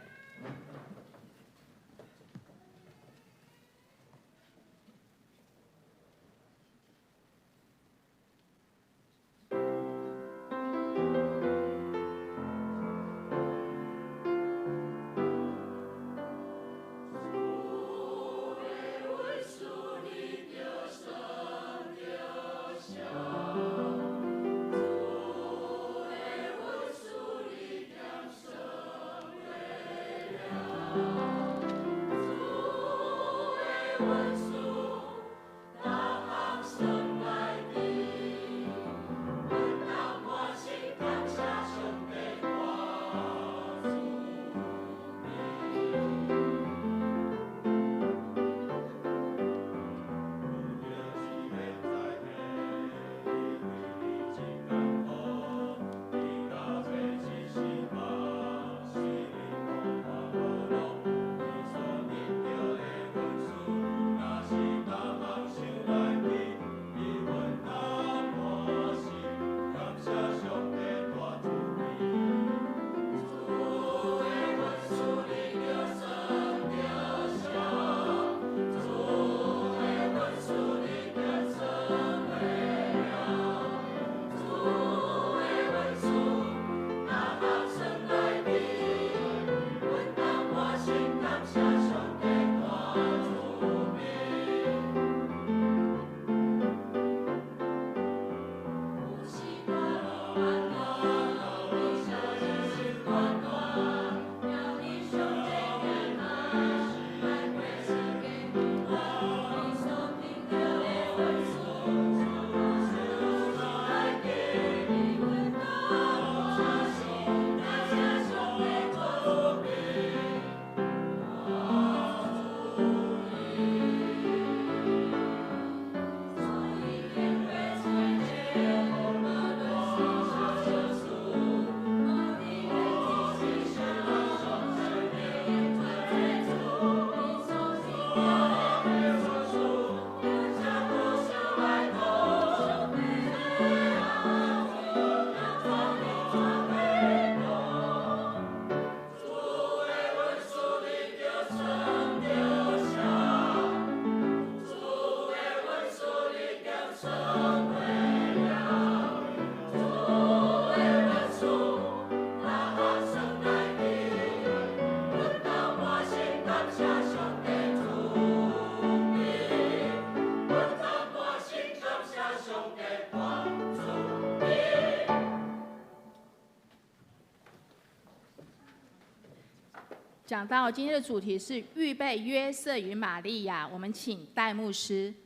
[SPEAKER 4] 讲到今天的主题是预备约瑟与玛利亚，我们请戴牧师。
[SPEAKER 1] 弟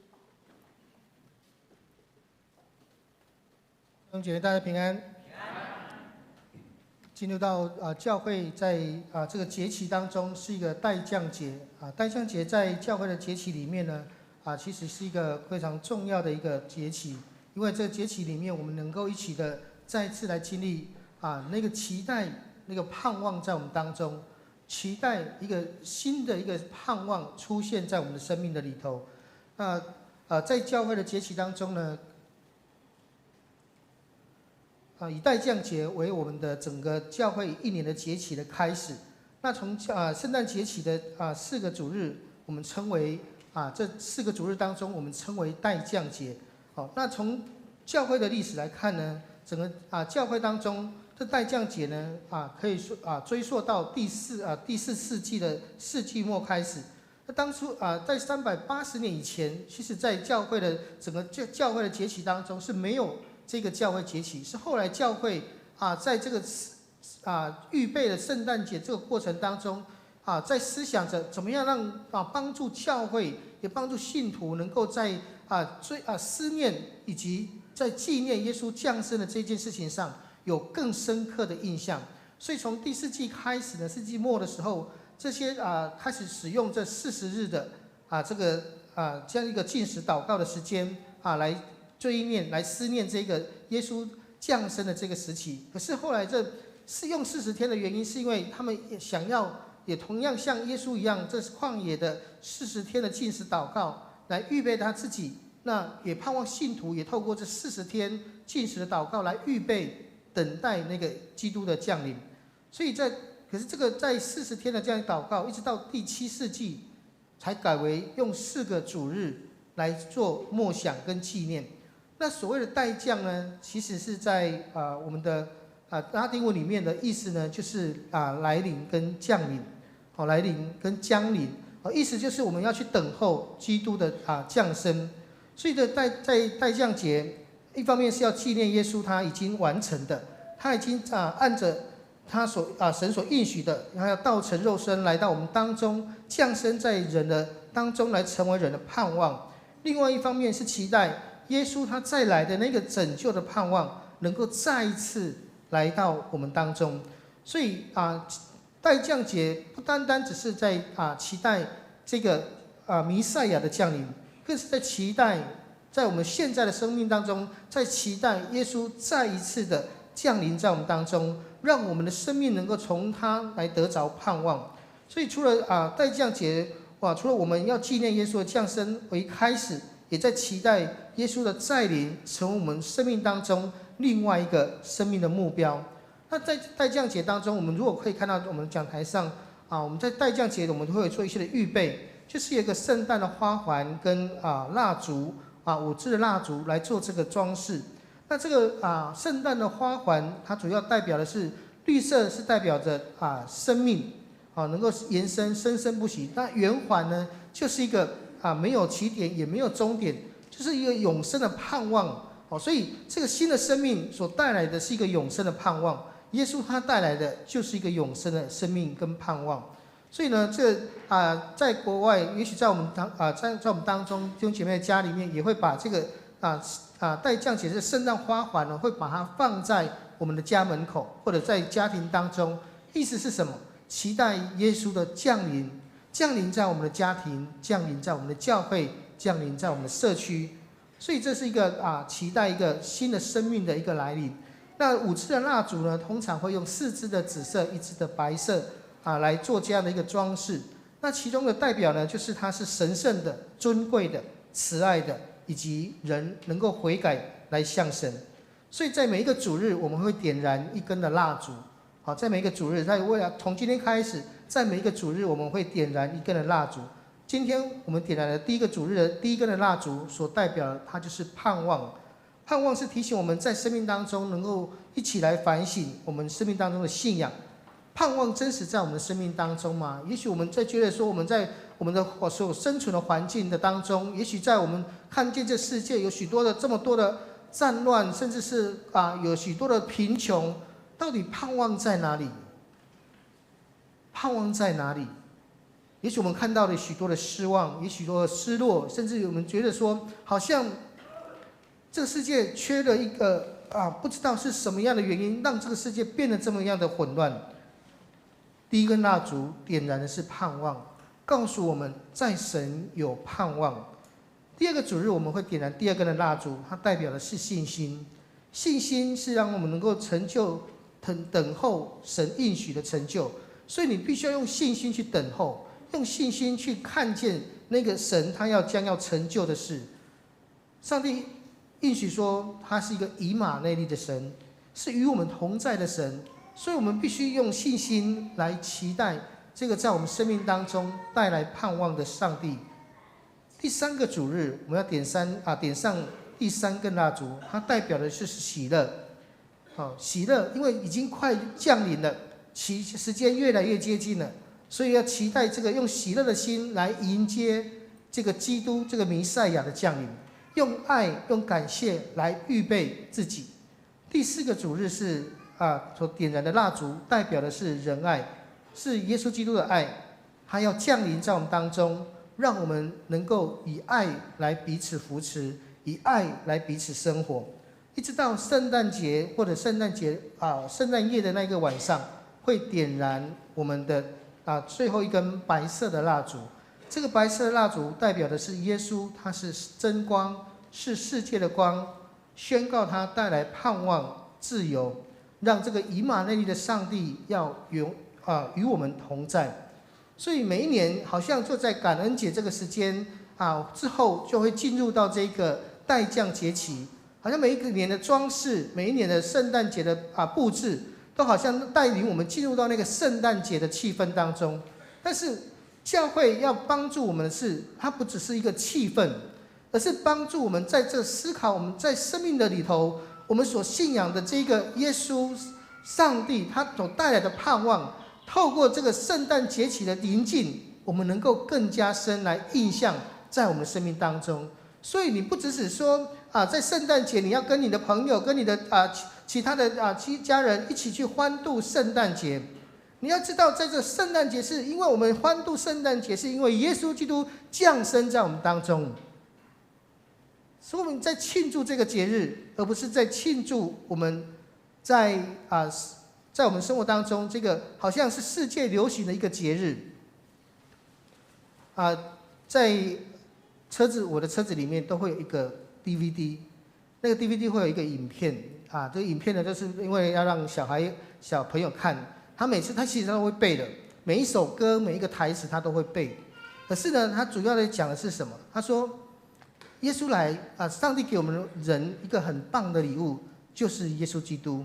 [SPEAKER 1] 兄姐妹，大家平安。进入到教会在这个节期当中是一个待降节待降节在教会的节期里面呢其实是一个非常重要的一个节期，因为这个节期里面我们能够一起的再次来经历那个期待、那个盼望在我们当中，期待一个新的一个盼望出现在我们的生命的里头。在教会的节期当中呢。以待降节为我们的整个教会一年的节期的开始。那从圣诞节起的4个主日，我们称为这4个主日当中，我们称为待降节。那从教会的历史来看呢，整个教会当中这待降节呢可以说追溯到第4世纪的世纪末开始。那当初在380年以前，其实在教会的整个教会的节期当中是没有这个教会节期，是后来教会在这个预备的圣诞节这个过程当中在思想着怎么样让帮助教会也帮助信徒能够在思念以及在纪念耶稣降生的这件事情上有更深刻的印象。所以从第4纪开始呢，世纪末的时候，这些开始使用这40日的这个这样一个禁食祷告的时间来追念、来思念这个耶稣降生的这个时期。可是后来这是用40天的原因，是因为他们也想要也同样像耶稣一样，这是旷野的40天的禁食祷告，来预备他自己。那也盼望信徒也透过这40天禁食的祷告来预备等待那个基督的降临。所以可是这个在40天的这样祷告，一直到第7世纪才改为用4个主日来做默想跟纪念。那所谓的待降呢，其实是在我们的拉丁文里面的意思呢，就是来临跟降临，来临跟将临，意思就是我们要去等候基督的降生。所以在待降节，一方面是要纪念耶稣他已经完成的，他已经按着他神所应许的，他要道成肉身来到我们当中，降生在人的当中来成为人的盼望。另外一方面是期待耶稣他再来的那个拯救的盼望，能够再一次来到我们当中。所以待降节不单单只是在期待这个弥赛亚的降临，更是在期待在我们现在的生命当中，在期待耶稣再一次的降临在我们当中，让我们的生命能够从他来得着盼望。所以除了待降节除了我们要纪念耶稣的降生为开始，也在期待耶稣的再临成为我们生命当中另外一个生命的目标。那在待降节当中，我们如果可以看到我们讲台上我们在待降节我们会做一些的预备，就是有一个圣诞的花环跟蜡烛5支的蜡烛来做这个装饰。那这个圣诞的花环，它主要代表的是绿色，是代表着生命能够延伸，生生不息。那圆环呢，就是一个没有起点也没有终点，就是一个永生的盼望。所以这个新的生命所带来的是一个永生的盼望，耶稣他带来的就是一个永生的生命跟盼望。所以呢，在国外，也许在我们在我们当中弟兄姐妹的家里面，也会把这个待降节的圣诞花环呢，会把它放在我们的家门口或者在家庭当中。意思是什么？期待耶稣的降临，降临在我们的家庭，降临在我们的教会，降临在我们的社区。所以这是一个期待一个新的生命的一个来临。那5支的蜡烛呢，通常会用4支的紫色，1支的白色来做这样的一个装饰。那其中的代表呢，就是它是神圣的、尊贵的、慈爱的，以及人能够悔改来向神。所以在每一个主日，我们会点燃1根的蜡烛。在每一个主日，从今天开始，在每一个主日，我们会点燃1根的蜡烛。今天我们点燃的第一个主日的第1根的蜡烛，所代表的它就是盼望。盼望是提醒我们在生命当中能够一起来反省我们生命当中的信仰。盼望真实在我们的生命当中吗？也许我们在觉得说，我们在我们的所生存的环境的当中，也许在我们看见这世界有许多的这么多的战乱，甚至是有许多的贫穷，到底盼望在哪里？盼望在哪里？也许我们看到了许多的失望，也许许多的失落，甚至我们觉得说，好像这个世界缺了一个不知道是什么样的原因，让这个世界变得这么样的混乱。第一根蜡烛点燃的是盼望，告诉我们在神有盼望。第二个主日我们会点燃第二根的蜡烛，它代表的是信心。信心是让我们能够成就等候神应许的成就，所以你必须要用信心去等候，用信心去看见那个神他将要成就的事。上帝应许说他是一个以马内利的神，是与我们同在的神，所以我们必须用信心来期待这个在我们生命当中带来盼望的上帝。第三个主日我们要点上第三根蜡烛，它代表的就是喜乐。喜乐，因为已经快降临了，时间越来越接近了，所以要期待这个用喜乐的心来迎接这个基督这个弥赛亚的降临，用爱用感谢来预备自己。第四个主日是所点燃的蜡烛，代表的是仁爱，是耶稣基督的爱，他要降临在我们当中，让我们能够以爱来彼此扶持，以爱来彼此生活，一直到圣诞节或者圣诞夜的那个晚上，会点燃我们的最后一根白色的蜡烛。这个白色的蜡烛代表的是耶稣，他是真光，是世界的光，宣告他带来盼望、自由，让这个以马内利的上帝要与我们同在。所以每一年好像就在感恩节这个时间之后，就会进入到这个待降节期，好像每一个年的装饰，每一年的圣诞节的布置，都好像带领我们进入到那个圣诞节的气氛当中。但是教会要帮助我们的是，它不只是一个气氛，而是帮助我们在这思考我们在生命的里头，我们所信仰的这个耶稣上帝，他所带来的盼望，透过这个圣诞节期的临近，我们能够更加深来印象在我们生命当中。所以你不只是说在圣诞节你要跟你的朋友、跟你的其他的家人一起去欢度圣诞节。你要知道，在这圣诞节是因为我们欢度圣诞节，是因为耶稣基督降生在我们当中，所以我们在庆祝这个节日，而不是在庆祝我们在我们生活当中这个好像是世界流行的一个节日。在我的车子里面都会有一个 DVD， 那个 DVD 会有一个影片这个影片呢，就是因为要让小朋友看，他其实都会背的，每一首歌每一个台词他都会背。可是呢，他主要的讲的是什么？他说，耶稣来上帝给我们人一个很棒的礼物，就是耶稣基督。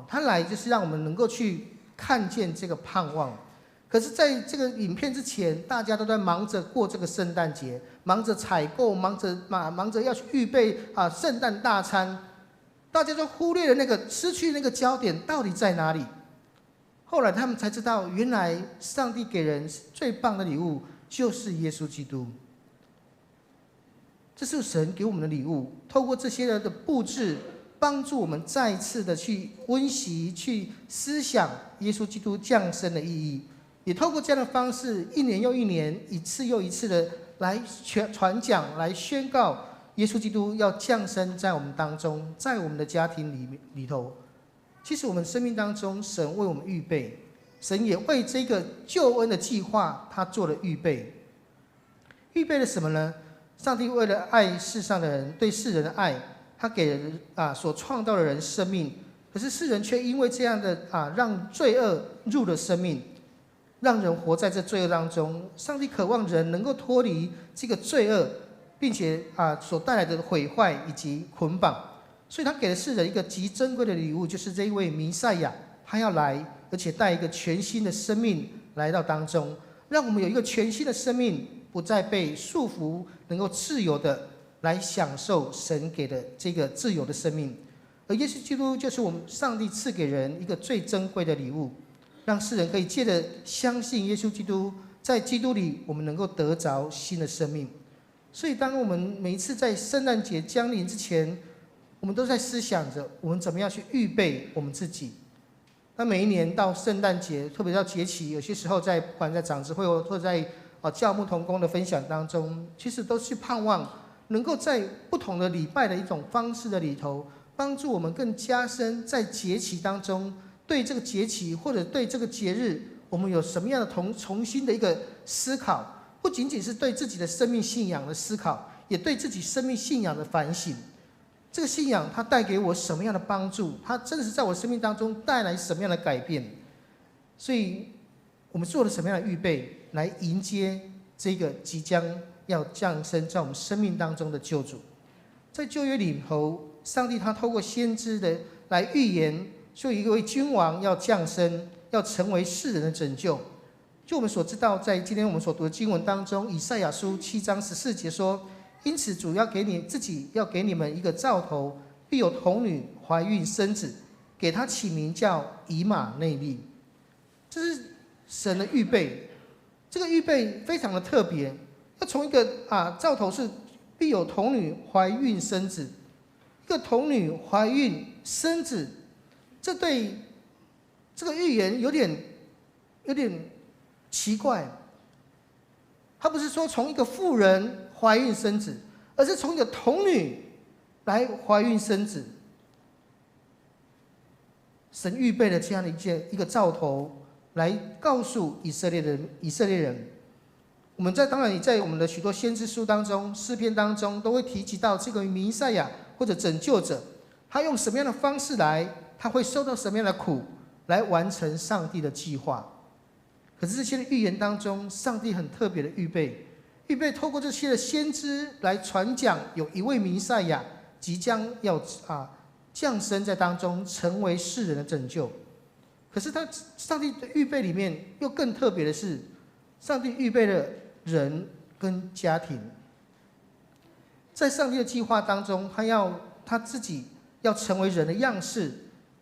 [SPEAKER 1] 他来就是让我们能够去看见这个盼望。可是在这个影片之前，大家都在忙着过这个圣诞节，忙着采购，忙着要去预备圣诞大餐，大家就忽略了失去那个焦点到底在哪里。后来他们才知道，原来上帝给人最棒的礼物就是耶稣基督。这是神给我们的礼物，透过这些的布置，帮助我们再一次的去温习、去思想耶稣基督降生的意义。也透过这样的方式，一年又一年，一次又一次的来传讲、来宣告耶稣基督要降生在我们当中，在我们的家庭里头。其实我们生命当中，神为我们预备，神也为这个救恩的计划，他做了预备。预备了什么呢？上帝为了爱世上的人，对世人的爱，他给人所创造的人生命。可是世人却因为这样的让罪恶入了生命，让人活在这罪恶当中。上帝渴望人能够脱离这个罪恶，并且所带来的毁坏以及捆绑。所以他给了世人一个极珍贵的礼物，就是这一位弥赛亚，他要来，而且带一个全新的生命来到当中，让我们有一个全新的生命，不再被束缚，能够自由的来享受神给的这个自由的生命。而耶稣基督就是我们上帝赐给人一个最珍贵的礼物，让世人可以借着相信耶稣基督，在基督里我们能够得着新的生命。所以当我们每一次在圣诞节降临之前，我们都在思想着我们怎么样去预备我们自己。那每一年到圣诞节，特别到节期，有些时候在不管在长执会或在教牧同工的分享当中，其实都是盼望能够在不同的礼拜的一种方式的里头，帮助我们更加深在节期当中对这个节期或者对这个节日，我们有什么样的重新的一个思考，不仅仅是对自己的生命信仰的思考，也对自己生命信仰的反省。这个信仰它带给我什么样的帮助？它真的是在我生命当中带来什么样的改变？所以我们做了什么样的预备来迎接这个即将要降生在我们生命当中的救主？在旧约里头，上帝他透过先知的来预言，说一位君王要降生，要成为世人的拯救。就我们所知道，在今天我们所读的经文当中，以赛亚书7章14节说，因此主要给你自己要给你们一个兆头，必有童女怀孕生子，给他起名叫以马内利。这是神的预备，这个预备非常的特别，要从一个兆头是必有童女怀孕生子，一个童女怀孕生子，这对这个预言有点奇怪。他不是说从一个妇人怀孕生子，而是从一个童女来怀孕生子。神预备了这样的一个兆头，来告诉以色列人。我们当然也在我们的许多先知书当中、诗篇当中，都会提及到这个弥赛亚或者拯救者，他用什么样的方式来，他会受到什么样的苦，来完成上帝的计划。可是这些的预言当中，上帝很特别的预备透过这些的先知来传讲，有一位弥赛亚即将要降生在当中，成为世人的拯救。可是上帝的预备里面又更特别的是，上帝预备了人跟家庭。在上帝的计划当中，他自己要成为人的样式，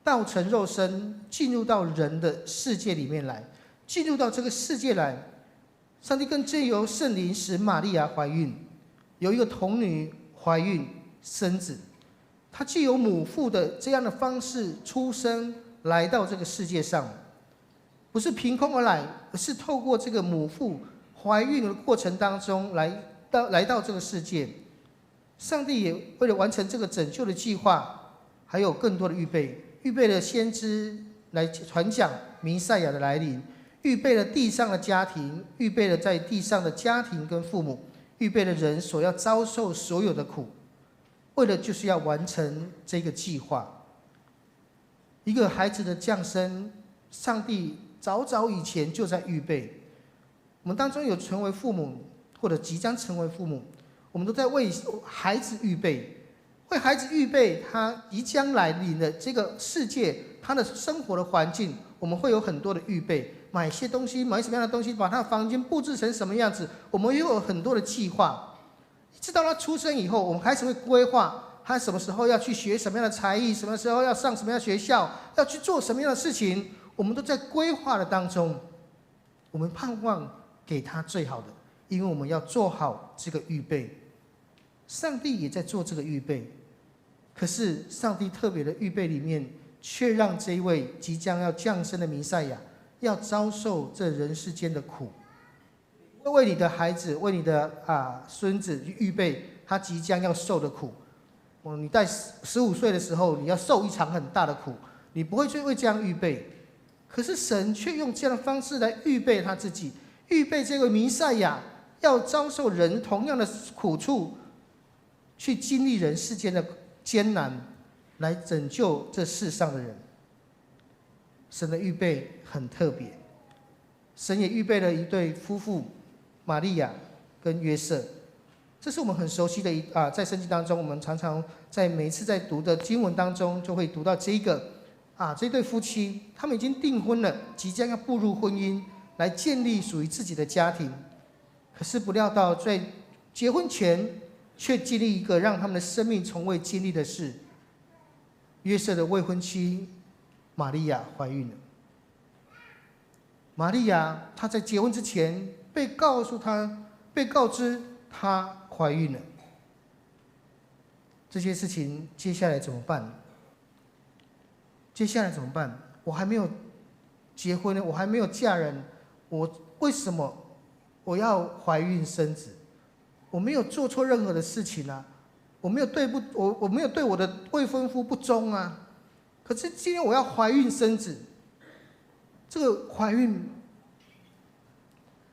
[SPEAKER 1] 道成肉身，进入到人的世界里面来，进入到这个世界来。上帝更借由圣灵使玛利亚怀孕，有一个童女怀孕生子，他既有母父的这样的方式出生来到这个世界上，不是凭空而来，而是透过这个母父怀孕的过程当中来到这个世界。上帝也为了完成这个拯救的计划，还有更多的预备了先知来传讲弥赛亚的来临，预备了地上的家庭，预备了在地上的家庭跟父母，预备了人所要遭受所有的苦，为了就是要完成这个计划。一个孩子的降生，上帝早以前就在预备。我们当中有成为父母或者即将成为父母，我们都在为孩子预备，为孩子预备他即将来临的这个世界，他的生活的环境，我们会有很多的预备，买一些东西，买什么样的东西，把他的房间布置成什么样子，我们又有很多的计划。直到他出生以后，我们开始会规划他什么时候要去学什么样的才艺，什么时候要上什么样的学校，要去做什么样的事情，我们都在规划的当中。我们盼望给他最好的，因为我们要做好这个预备。上帝也在做这个预备，可是上帝特别的预备里面，却让这一位即将要降生的弥赛亚要遭受这人世间的苦，为你的孩子，为你的孙子去预备他即将要受的苦。你在15岁的时候，你要受一场很大的苦，你不会去为这样预备。可是神却用这样的方式来预备他自己，预备这位弥赛亚要遭受人同样的苦处，去经历人世间的艰难，来拯救这世上的人。神的预备很特别，神也预备了一对夫妇，玛利亚跟约瑟。这是我们很熟悉的在圣经当中，我们常常在每一次在读的经文当中，就会读到这对夫妻，他们已经订婚了，即将要步入婚姻，来建立属于自己的家庭。可是不料到在结婚前，却经历一个让他们的生命从未经历的事。约瑟的未婚妻玛利亚怀孕了。玛利亚她在结婚之前被告知她怀孕了。这些事情接下来怎么办？我还没有结婚呢？我还没有嫁人，我为什么我要怀孕生子？我没有做错任何的事情啊，我没有对我的未婚夫不忠啊。可是今天我要怀孕生子，这个怀孕，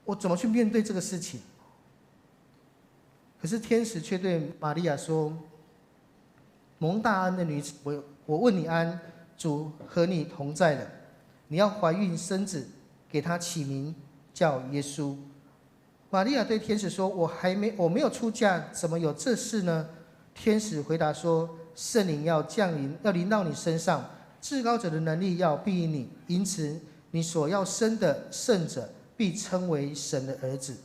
[SPEAKER 1] 我怎么去面对这个事情？可是天使却对玛利亚说：“蒙大恩的女子，我问你安，主和你同在了。你要怀孕生子，给他起名叫耶稣。”玛利亚对天使说：“我没有出嫁，怎么有这事呢？”天使回答说：“圣灵要降临，要临到你身上，至高者的能力要庇荫你，因此你所要生的圣者必称为神的儿子。”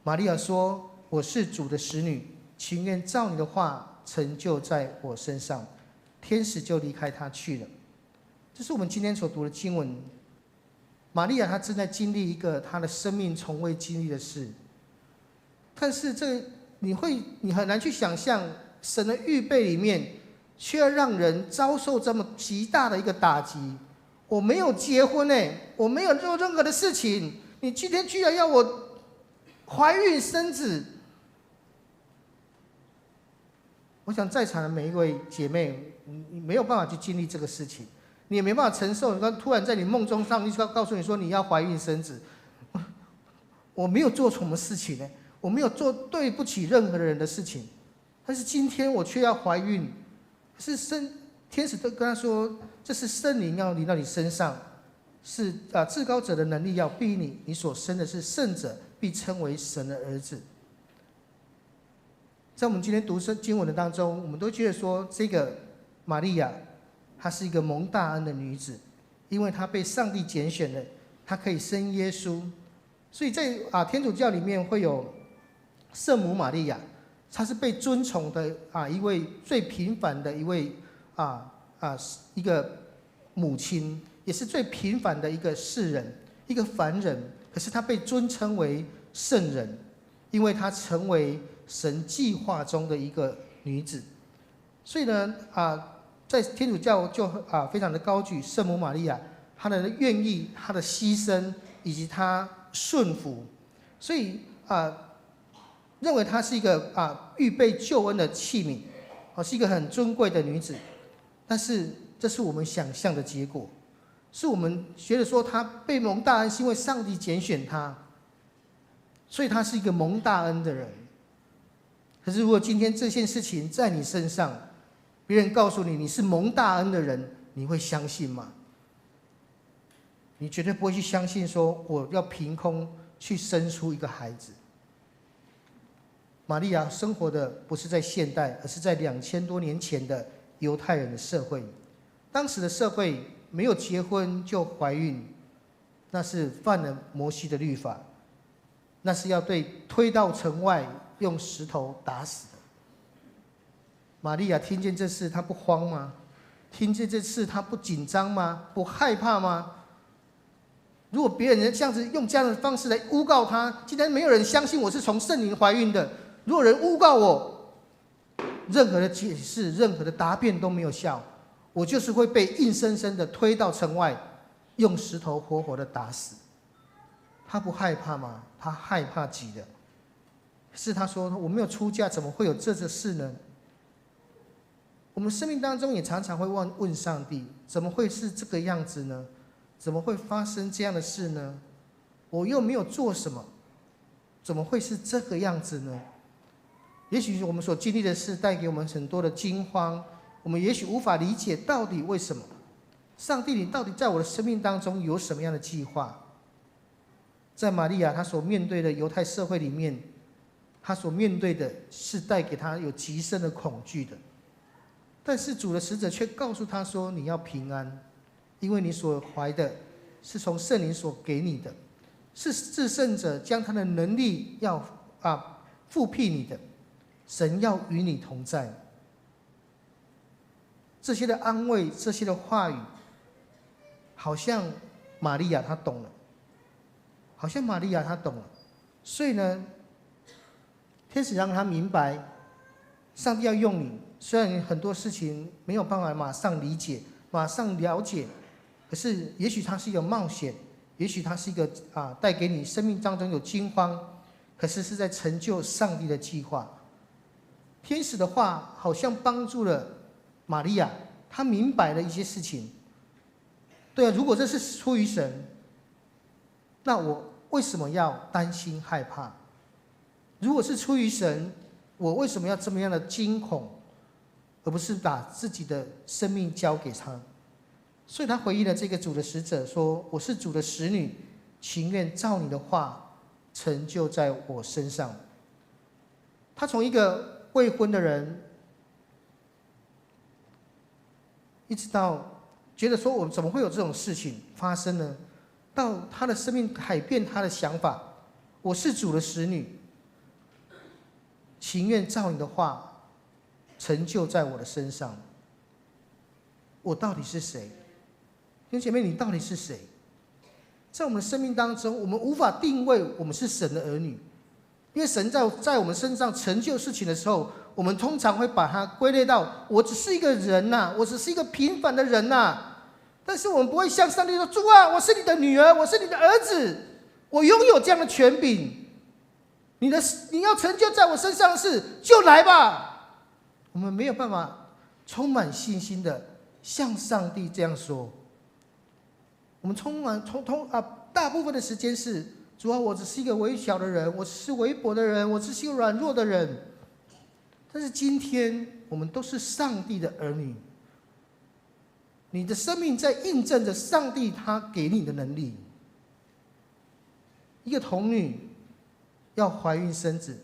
[SPEAKER 1] 玛利亚说：“我是主的使女，情愿照你的话成就在我身上。”天使就离开她去了。这是我们今天所读的经文。玛利亚她正在经历一个她的生命从未经历的事，但是你很难去想象，神的预备里面，却要让人遭受这么极大的一个打击。我没有结婚我没有做任何的事情，你今天居然要我怀孕生子。我想在场的每一位姐妹，你没有办法去经历这个事情，你也没办法承受。突然在你梦中，上帝告诉你说你要怀孕生子，我没有做什么事情我没有做对不起任何人的事情，但是今天我却要怀孕，是天使都跟他说，这是圣灵要临到你身上，是至高者的能力要庇你，你所生的是圣者，必称为神的儿子。在我们今天读经文的当中，我们都觉得说，这个玛利亚，她是一个蒙大恩的女子，因为她被上帝拣选了，她可以生耶稣。所以在天主教里面会有圣母玛利亚，她是被尊崇的一位最平凡的一位一个母亲，也是最平凡的一个世人，一个凡人。可是她被尊称为圣人，因为她成为神计划中的一个女子。所以呢在天主教就非常的高举圣母玛利亚，她的愿意、她的牺牲以及她顺服，所以认为她是一个预备救恩的器皿，是一个很尊贵的女子。但是这是我们想象的结果，是我们觉得说她被蒙大恩，是因为上帝拣选她，所以她是一个蒙大恩的人。可是如果今天这件事情在你身上，别人告诉你你是蒙大恩的人，你会相信吗？你绝对不会去相信说我要凭空去生出一个孩子。玛利亚生活的不是在现代，而是在2000多年前的犹太人的社会。当时的社会没有结婚就怀孕，那是犯了摩西的律法，那是要被推到城外用石头打死的。玛利亚听见这事，她不慌吗？听见这事，她不紧张吗？不害怕吗？如果别人这样子用这样的方式来诬告她，今天没有人相信我是从圣灵怀孕的。如果人诬告我，任何的解释、任何的答辩都没有效，我就是会被硬生生的推到城外，用石头活活的打死。她不害怕吗？她害怕极了。是她说我没有出嫁，怎么会有这事呢？我们生命当中也常常会问上帝，怎么会是这个样子呢？怎么会发生这样的事呢？我又没有做什么，怎么会是这个样子呢？也许我们所经历的事带给我们很多的惊慌，我们也许无法理解到底为什么。上帝，你到底在我的生命当中有什么样的计划？在玛利亚她所面对的犹太社会里面，她所面对的是带给她有极深的恐惧的。但是主的使者却告诉她说：“你要平安，因为你所怀的是从圣灵所给你的，是至圣者将他的能力要复辟你的，神要与你同在。”这些的安慰，这些的话语，好像玛利亚她懂了，好像玛利亚她懂了。所以呢，天使让她明白，上帝要用你。虽然你很多事情没有办法马上理解、马上了解，可是也许它是一个冒险，也许它是一个带给你生命当中有惊慌，可是是在成就上帝的计划。天使的话好像帮助了玛利亚，她明白了一些事情。对啊，如果这是出于神，那我为什么要担心害怕？如果是出于神，我为什么要这么样的惊恐，而不是把自己的生命交给他？所以他回应了这个主的使者说：“我是主的使女，情愿照你的话成就在我身上。”他从一个未婚的人，一直到觉得说我怎么会有这种事情发生呢？到他的生命改变他的想法，我是主的使女，情愿照你的话成就在我的身上。我到底是谁？弟兄姐妹，你到底是谁？在我们的生命当中，我们无法定位我们是神的儿女，因为神在我们身上成就事情的时候，我们通常会把它归类到我只是一个人呐，我只是一个平凡的人呐。但是我们不会向上帝说：“主啊，我是你的女儿，我是你的儿子，我拥有这样的权柄。你要成就在我身上的事，就来吧。”我们没有办法充满信心的向上帝这样说。我们大部分的时间是：主啊，我只是一个微小的人，我只是微薄的人，我只是一个软弱的人。但是今天我们都是上帝的儿女，你的生命在印证着上帝他给你的能力。一个童女要怀孕生子，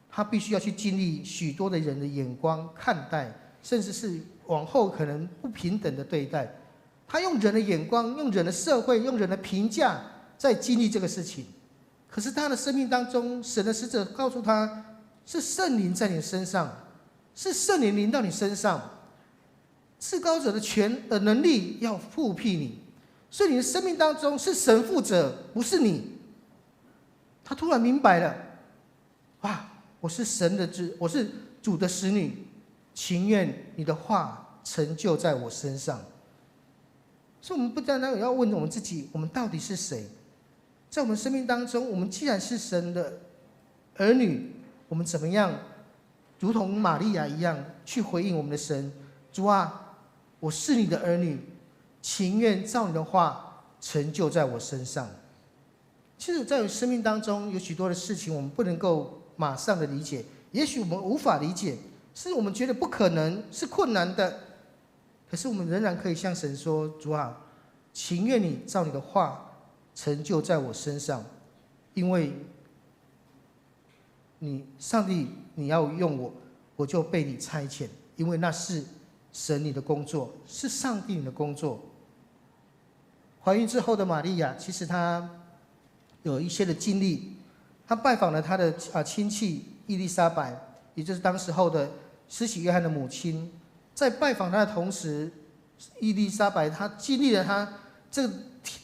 [SPEAKER 1] 她必须要去经历许多的人的眼光看待，甚至是往后可能不平等的对待。她用人的眼光，用人的社会，用人的评价在经历这个事情。可是她的生命当中，神的使者告诉她，是圣灵在你身上，是圣灵临到你身上，至高者的能力要复辟你，所以你的生命当中是神负责，不是你。他突然明白了，哇，我是主的使女，情愿你的话成就在我身上。所以我们不单单要问我们自己，我们到底是谁？在我们生命当中，我们既然是神的儿女，我们怎么样如同玛利亚一样去回应我们的神？主啊，我是你的儿女，情愿照你的话成就在我身上。其实在生命当中有许多的事情我们不能够马上的理解，也许我们无法理解，是我们觉得不可能，是困难的。可是我们仍然可以向神说：主啊，情愿你照你的话成就在我身上，因为上帝你要用我，我就被你差遣，因为那是神你的工作，是上帝你的工作。怀孕之后的玛利亚，其实她有一些的经历，她拜访了她的亲戚伊丽莎白，也就是当时候的施洗约翰的母亲。在拜访她的同时，伊丽莎白她经历了她这个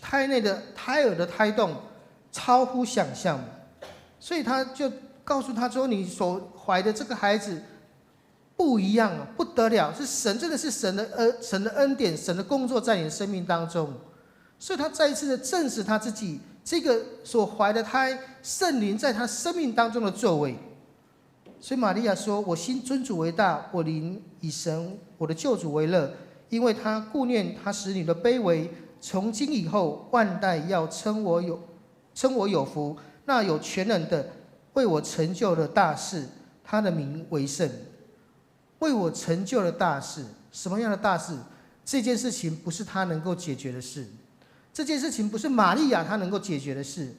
[SPEAKER 1] 胎内的胎儿的胎动超乎想象，所以她就告诉她说：你所怀的这个孩子不一样，不得了，是神，真的是神的恩典，神的工作在你的生命当中。所以她再一次的证实她自己这个所怀的胎，圣灵在她生命当中的作为。所以玛利亚说：我心尊主为大，我灵以神我的救主为乐，因为他顾念他使女的卑微，从今以后万代要称我有福。那有全能的为我成就了大事，他的名为圣。为我成就了大事，什么样的大事？这件事情不是他能够解决的事，这件事情不是玛利亚他能够解决的事。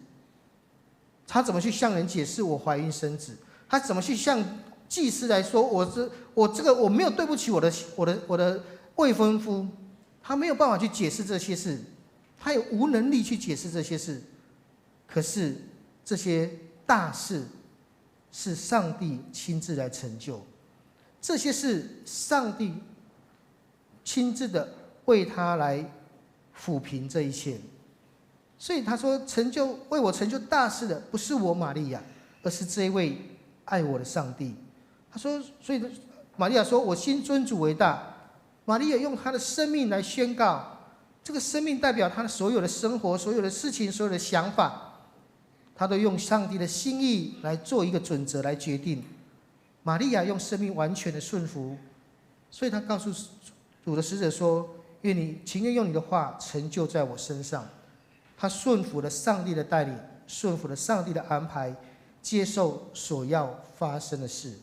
[SPEAKER 1] 他怎么去向人解释我怀孕生子？他怎么去向祭司来说我没有对不起我的未婚夫？他没有办法去解释这些事，他也无能力去解释这些事。可是这些大事是上帝亲自来成就，这些是上帝亲自的为他来抚平这一切。所以他说，为我成就大事的不是我玛利亚，而是这一位爱我的上帝。他说，所以玛利亚说：我心尊主为大。玛利亚用她的生命来宣告，这个生命代表他的所有的生活、所有的事情、所有的想法，他都用上帝的心意来做一个准则来决定。玛利亚用生命完全的顺服，所以他告诉主的使者说：“愿你情愿用你的话成就在我身上。”他顺服了上帝的带领，顺服了上帝的安排，接受所要发生的事。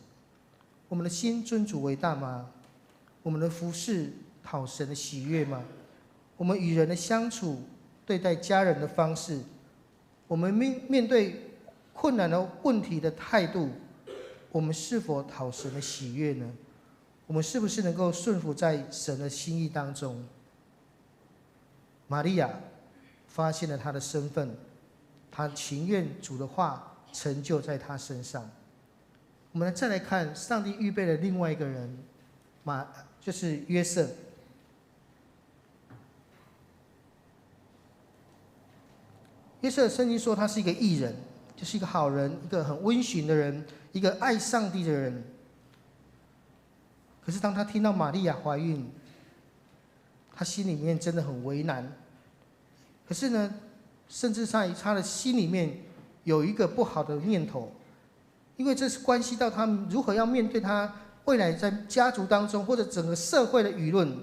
[SPEAKER 1] 我们的心尊主为大吗？我们的服事讨神的喜悦吗？我们与人的相处，对待家人的方式，我们面对困难的问题的态度，我们是否讨神的喜悦呢？我们是不是能够顺服在神的心意当中？玛利亚发现了她的身份，她情愿主的话成就在她身上。我们再来看上帝预备了另外一个人，就是约瑟。约瑟圣经说他是一个义人，就是一个好人，一个很温驯的人，一个爱上帝的人。可是当他听到玛利亚怀孕，他心里面真的很为难。可是呢，甚至在他的心里面有一个不好的念头，因为这是关系到他如何要面对他未来在家族当中或者整个社会的舆论，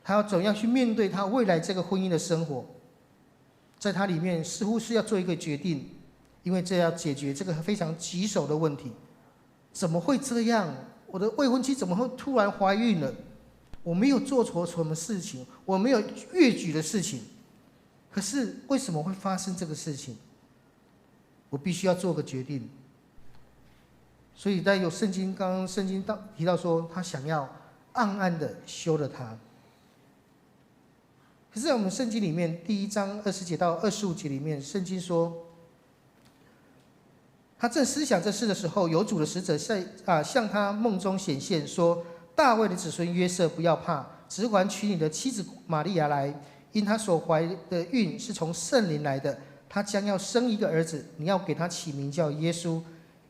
[SPEAKER 1] 他要怎样去面对他未来这个婚姻的生活。在他里面似乎是要做一个决定，因为这要解决这个非常棘手的问题。怎么会这样？我的未婚妻怎么会突然怀孕了？我没有做错什么事情，我没有越矩的事情，可是为什么会发生这个事情？我必须要做个决定。所以在有圣经，刚刚圣经提到说，他想要暗暗的休了他。可是在我们圣经里面第1章20节到25节里面，圣经说，他正思想这事的时候，有主的使者向他梦中显现，说：“大卫的子孙约瑟，不要怕，只管娶你的妻子玛利亚来，因他所怀的孕是从圣灵来的。他将要生一个儿子，你要给他起名叫耶稣，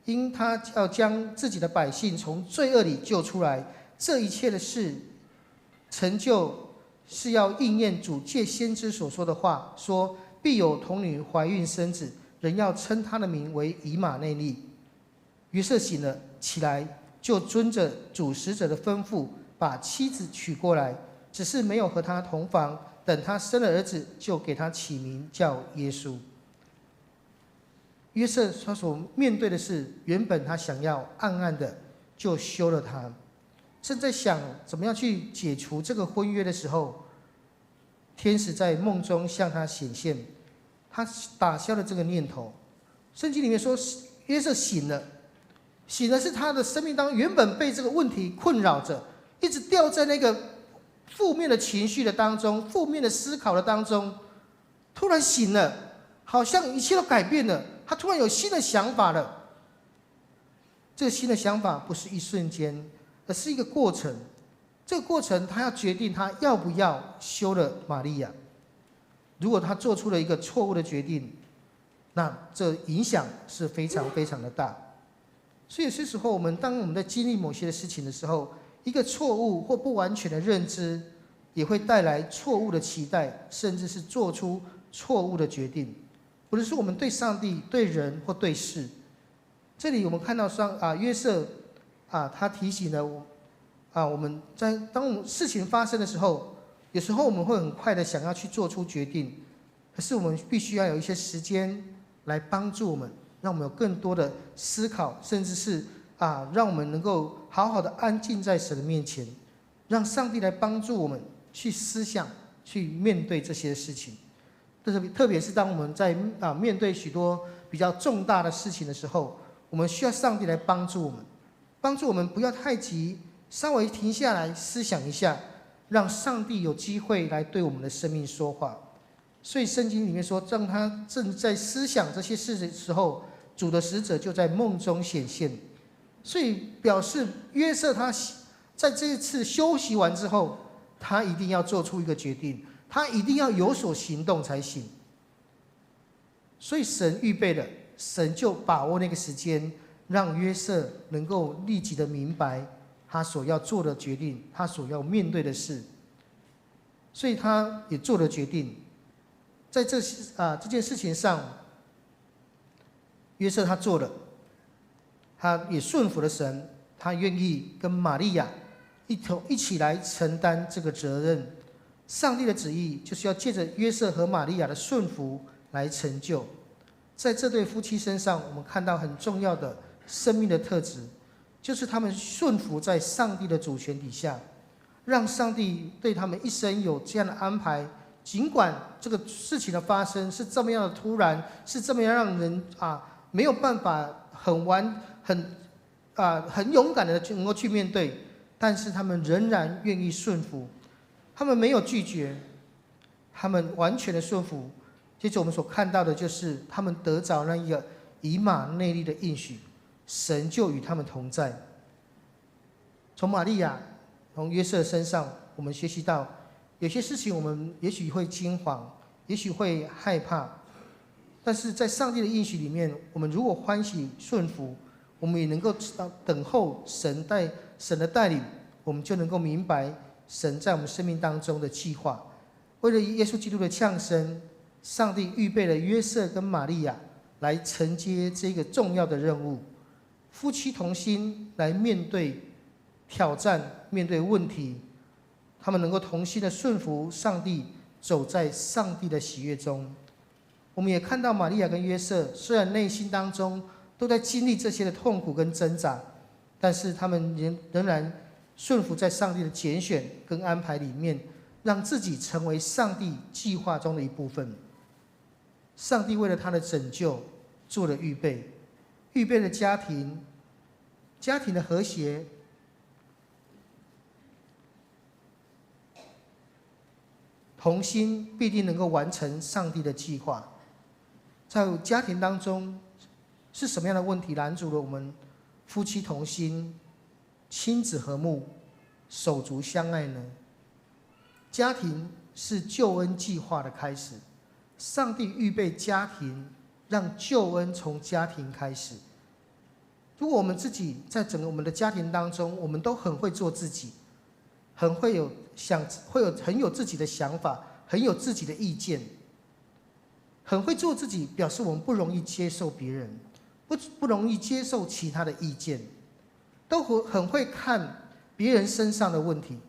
[SPEAKER 1] 因他要将自己的百姓从罪恶里救出来。这一切的事成就，是要应验主借先知所说的话，说必有童女怀孕生子，人要称他的名为以马内利。”约瑟醒了起来，就遵着主使者的吩咐，把妻子娶过来，只是没有和他同房。等他生了儿子，就给他起名叫耶稣。约瑟他所面对的是，原本他想要暗暗的就休了他，正在想怎么样去解除这个婚约的时候，天使在梦中向他显现，他打消了这个念头。圣经里面说，约瑟醒了，醒的是他的生命当中原本被这个问题困扰着，一直掉在那个负面的情绪的当中，负面的思考的当中，突然醒了，好像一切都改变了，他突然有新的想法了。这个新的想法不是一瞬间，而是一个过程。这个过程，他要决定他要不要休了玛利亚。如果他做出了一个错误的决定，那这影响是非常非常的大。所以有些时候，当我们在经历某些的事情的时候，一个错误或不完全的认知，也会带来错误的期待，甚至是做出错误的决定。无论是我们对上帝、对人或对事。这里我们看到约瑟他提醒了我们当事情发生的时候，有时候我们会很快的想要去做出决定，可是我们必须要有一些时间来帮助我们，让我们有更多的思考，甚至是让我们能够好好的安静在神的面前，让上帝来帮助我们去思想、去面对这些事情。特别是当我们在面对许多比较重大的事情的时候，我们需要上帝来帮助我们，帮助我们不要太急，稍微停下来思想一下，让上帝有机会来对我们的生命说话。所以圣经里面说，当他正在思想这些事的时候，主的使者就在梦中显现。所以表示约瑟他在这一次休息完之后，他一定要做出一个决定，他一定要有所行动才行。所以神预备了，神就把握那个时间，让约瑟能够立即的明白他所要做的决定，他所要面对的事。所以他也做了决定。在这件事情上，约瑟他做了，他也顺服了神，他愿意跟玛利亚一起来承担这个责任。上帝的旨意就是要借着约瑟和玛利亚的顺服来成就。在这对夫妻身上，我们看到很重要的生命的特质，就是他们顺服在上帝的主权底下，让上帝对他们一生有这样的安排。尽管这个事情的发生是这么样的突然，是这么样让人没有办法很勇敢的能够去面对，但是他们仍然愿意顺服。他们没有拒绝，他们完全的顺服。接着我们所看到的就是他们得着那一个以马内利的应许，神就与他们同在。从玛利亚、从约瑟身上，我们学习到有些事情我们也许会惊慌，也许会害怕，但是在上帝的应许里面，我们如果欢喜顺服，我们也能够等候神的带领，我们就能够明白神在我们生命当中的计划。为了耶稣基督的降生，上帝预备了约瑟跟玛利亚来承接这个重要的任务，夫妻同心来面对挑战，面对问题，他们能够同心的顺服上帝，走在上帝的喜悦中。我们也看到玛利亚跟约瑟虽然内心当中都在经历这些的痛苦跟挣扎，但是他们仍然顺服在上帝的拣选跟安排里面，让自己成为上帝计划中的一部分。上帝为了他的拯救做了预备，预备了家庭的和谐，同心必定能够完成上帝的计划。在家庭当中，是什么样的问题拦阻了我们夫妻同心、亲子和睦、手足相爱呢？家庭是救恩计划的开始，上帝预备家庭，让救恩从家庭开始。如果我们自己在整个我们的家庭当中，我们都很会做自己，很有自己的想法，很有自己的意见，很会做自己，表示我们不容易接受别人，不容易接受其他的意见，都很会看别人身上的问题，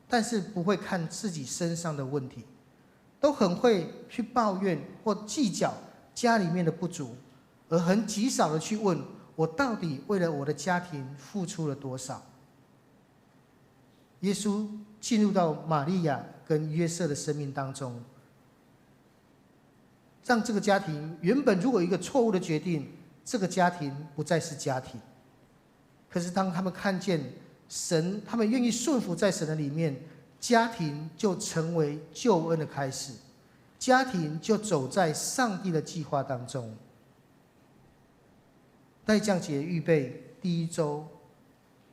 [SPEAKER 1] 但是不会看自己身上的问题，都很会去抱怨或计较家里面的不足，而很极少的去问我到底为了我的家庭付出了多少。耶稣进入到玛利亚跟约瑟的生命当中，让这个家庭原本如果有一个错误的决定，这个家庭不再是家庭。可是当他们看见神，他们愿意顺服在神的里面，家庭就成为救恩的开始，家庭就走在上帝的计划当中。待降节预备第一周，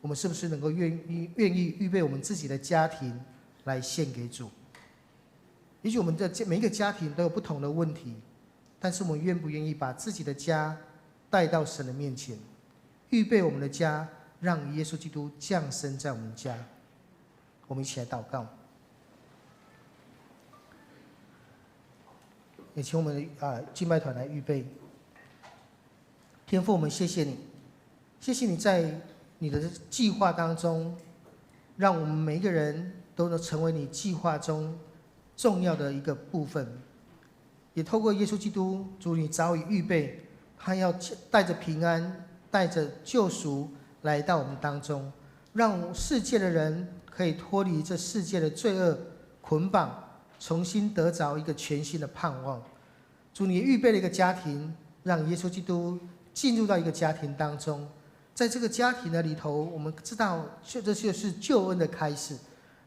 [SPEAKER 1] 我们是不是能够愿意预备我们自己的家庭来献给主？也许我们的每一个家庭都有不同的问题，但是我们愿不愿意把自己的家带到神的面前，预备我们的家，让耶稣基督降生在我们家？我们一起来祷告。也请我们敬拜团来预备。天父，我们谢谢你，谢谢你在你的计划当中，让我们每一个人都能成为你计划中重要的一个部分。也透过耶稣基督，主你早已预备，他要带着平安，带着救赎来到我们当中，让世界的人可以脱离这世界的罪恶捆绑，重新得着一个全新的盼望。主，你预备了一个家庭，让耶稣基督进入到一个家庭当中，在这个家庭的里头，我们知道这就是救恩的开始，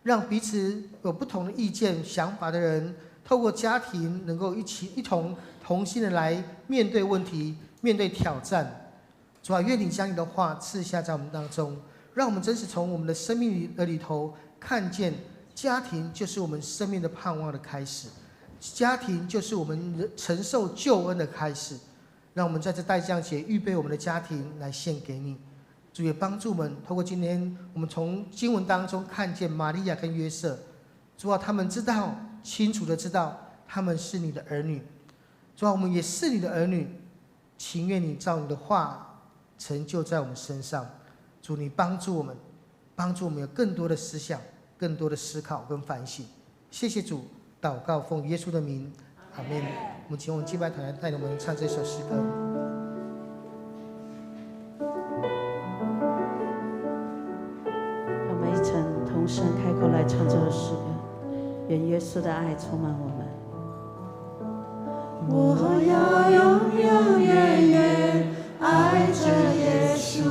[SPEAKER 1] 让彼此有不同的意见想法的人，透过家庭能够一同同心的来面对问题，面对挑战。主啊，愿你将你的话赐下在我们当中，让我们真是从我们的生命的里头看见，家庭就是我们生命的盼望的开始，家庭就是我们承受救恩的开始。让我们在这代降节预备我们的家庭来献给你。主也帮助我们，透过今天我们从经文当中看见玛利亚跟约瑟，主啊，他们知道，清楚的知道，他们是你的儿女。主啊，我们也是你的儿女，情愿你照你的话成就在我们身上。主，你帮助我们，帮助我们有更多的思想，更多的思考跟反省。谢谢主，祷告奉耶稣的名，阿们。我们请我们敬拜团来带领我们唱这首诗歌。
[SPEAKER 2] 让我们一起同声开口来唱这首诗歌。愿耶稣的爱充满我们。
[SPEAKER 3] 我要永永远远爱着耶稣，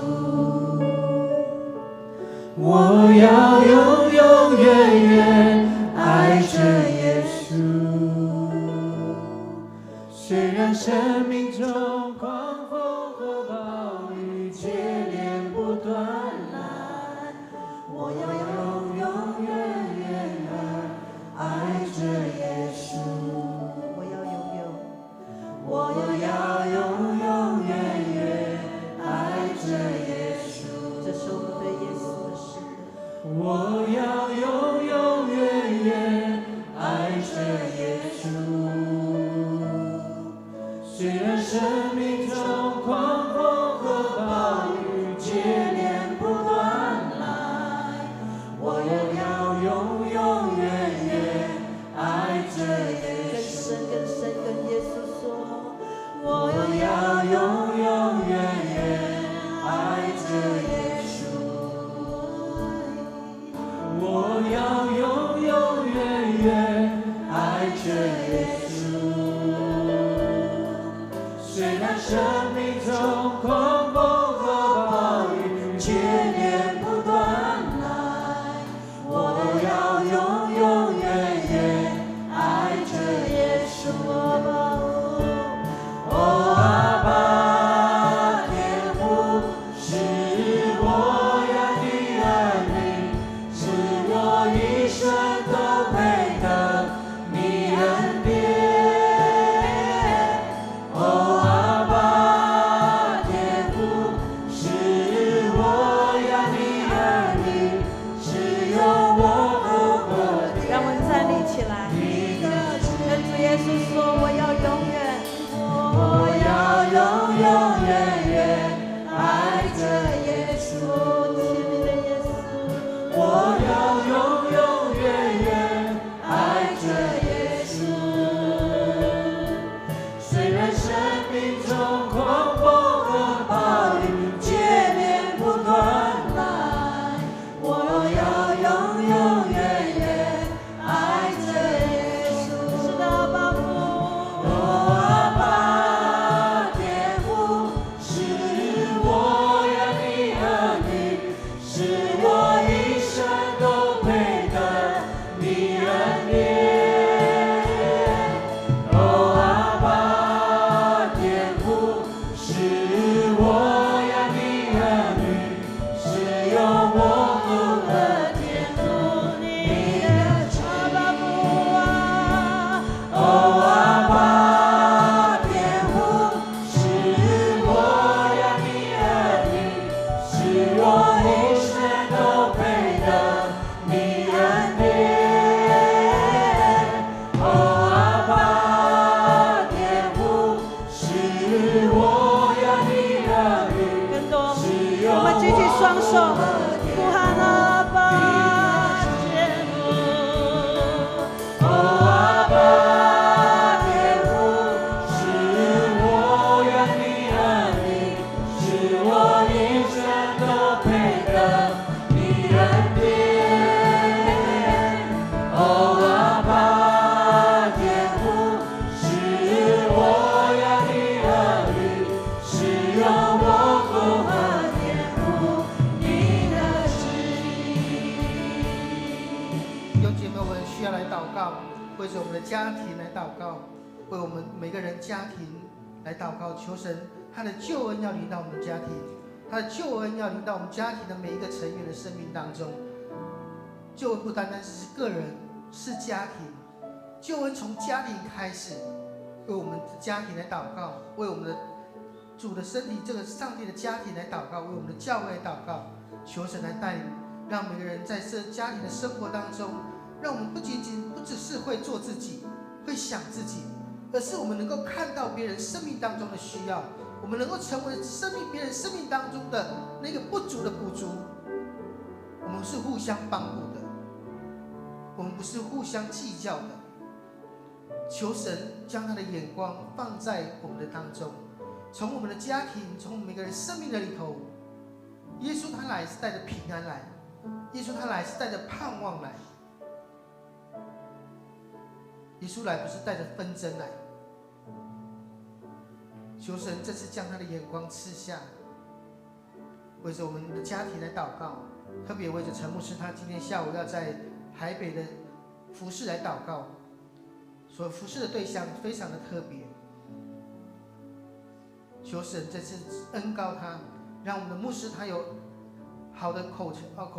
[SPEAKER 3] 我要永永远远爱着耶稣。虽然生命中狂风和暴雨接连不断来，我要永永远远爱着耶稣。我要永永远远爱着耶稣。
[SPEAKER 2] 这是我们对耶稣的诗歌。
[SPEAKER 3] 我要永永远远爱着耶稣。虽然生命中狂风和暴雨接连不断来，我要永永远远爱着耶稣。
[SPEAKER 2] 更深跟耶稣说。
[SPEAKER 3] 我要永永远远爱着耶稣，我要永永远远爱着耶稣。虽然生命中狂风和暴雨接连不断来，我要永永远远爱着耶稣。哦，阿爸，天父，是我呀的儿女，是我一生都配得你恩典。哦，阿爸，天父，是我呀的儿女，是有我复活的。
[SPEAKER 2] 让我们站立起来，跟主耶稣说：我要永远。
[SPEAKER 3] 我要永永远远爱着耶稣，
[SPEAKER 2] 亲密的耶稣。
[SPEAKER 3] 我要永永远远爱着耶稣。虽然生命中狂风和暴雨接连不断来，我要永永远远爱着耶稣。
[SPEAKER 2] 是的，阿爸父。
[SPEAKER 3] 阿爸，天父，是我呀的儿女，是我一生都配得你恩典。哦，阿爸，天父，是我呀的儿女，是有我复合天赋你的
[SPEAKER 2] 阿爸父啊。
[SPEAKER 3] 哦，阿爸，天父，是我呀的儿女，是我一生都配得你恩典。哦，阿爸，天父，是我呀的儿女，
[SPEAKER 2] 更多，
[SPEAKER 3] 是有
[SPEAKER 2] 我们举起双手，呼喊阿爸天父。
[SPEAKER 3] 哦，阿爸，天父，是我呀的儿女，是我一生都配得你恩典。哦，阿爸，天父，是我呀的儿女，是有我复合天赋你的旨意。
[SPEAKER 1] 弟兄姐妹，我们需要来祷告，为着我们的家庭来祷告，为我们每个人家庭来祷告，求神他的救恩要临到我们的家庭，他的救恩要临到我们家庭的每一个成员的生命当中。救恩不单单是个人，是家庭，救恩从家庭开始，为我们的家庭来祷告，为我们的主的身体，这个上帝的家庭来祷告，为我们的教会来祷告，求神来带领，让每个人在这家庭的生活当中，让我们不只是会做自己，会想自己，而是我们能够看到别人生命当中的需要，我们能够成为别人生命当中的那个不足的补足。我们是互相帮助的，我们不是互相计较的。求神将他的眼光放在我们的当中，从我们的家庭，从我们每个人生命的里头。耶稣他来是带着平安来，耶稣他来是带着盼望来，耶稣来不是带着纷争来。求神这次将他的眼光赐下，为着我们的家庭来祷告，特别为着陈牧师他今天下午要在台北的服事来祷告，所服事的对象非常的特别。求神这次恩膏他，让我们的牧师他有好的口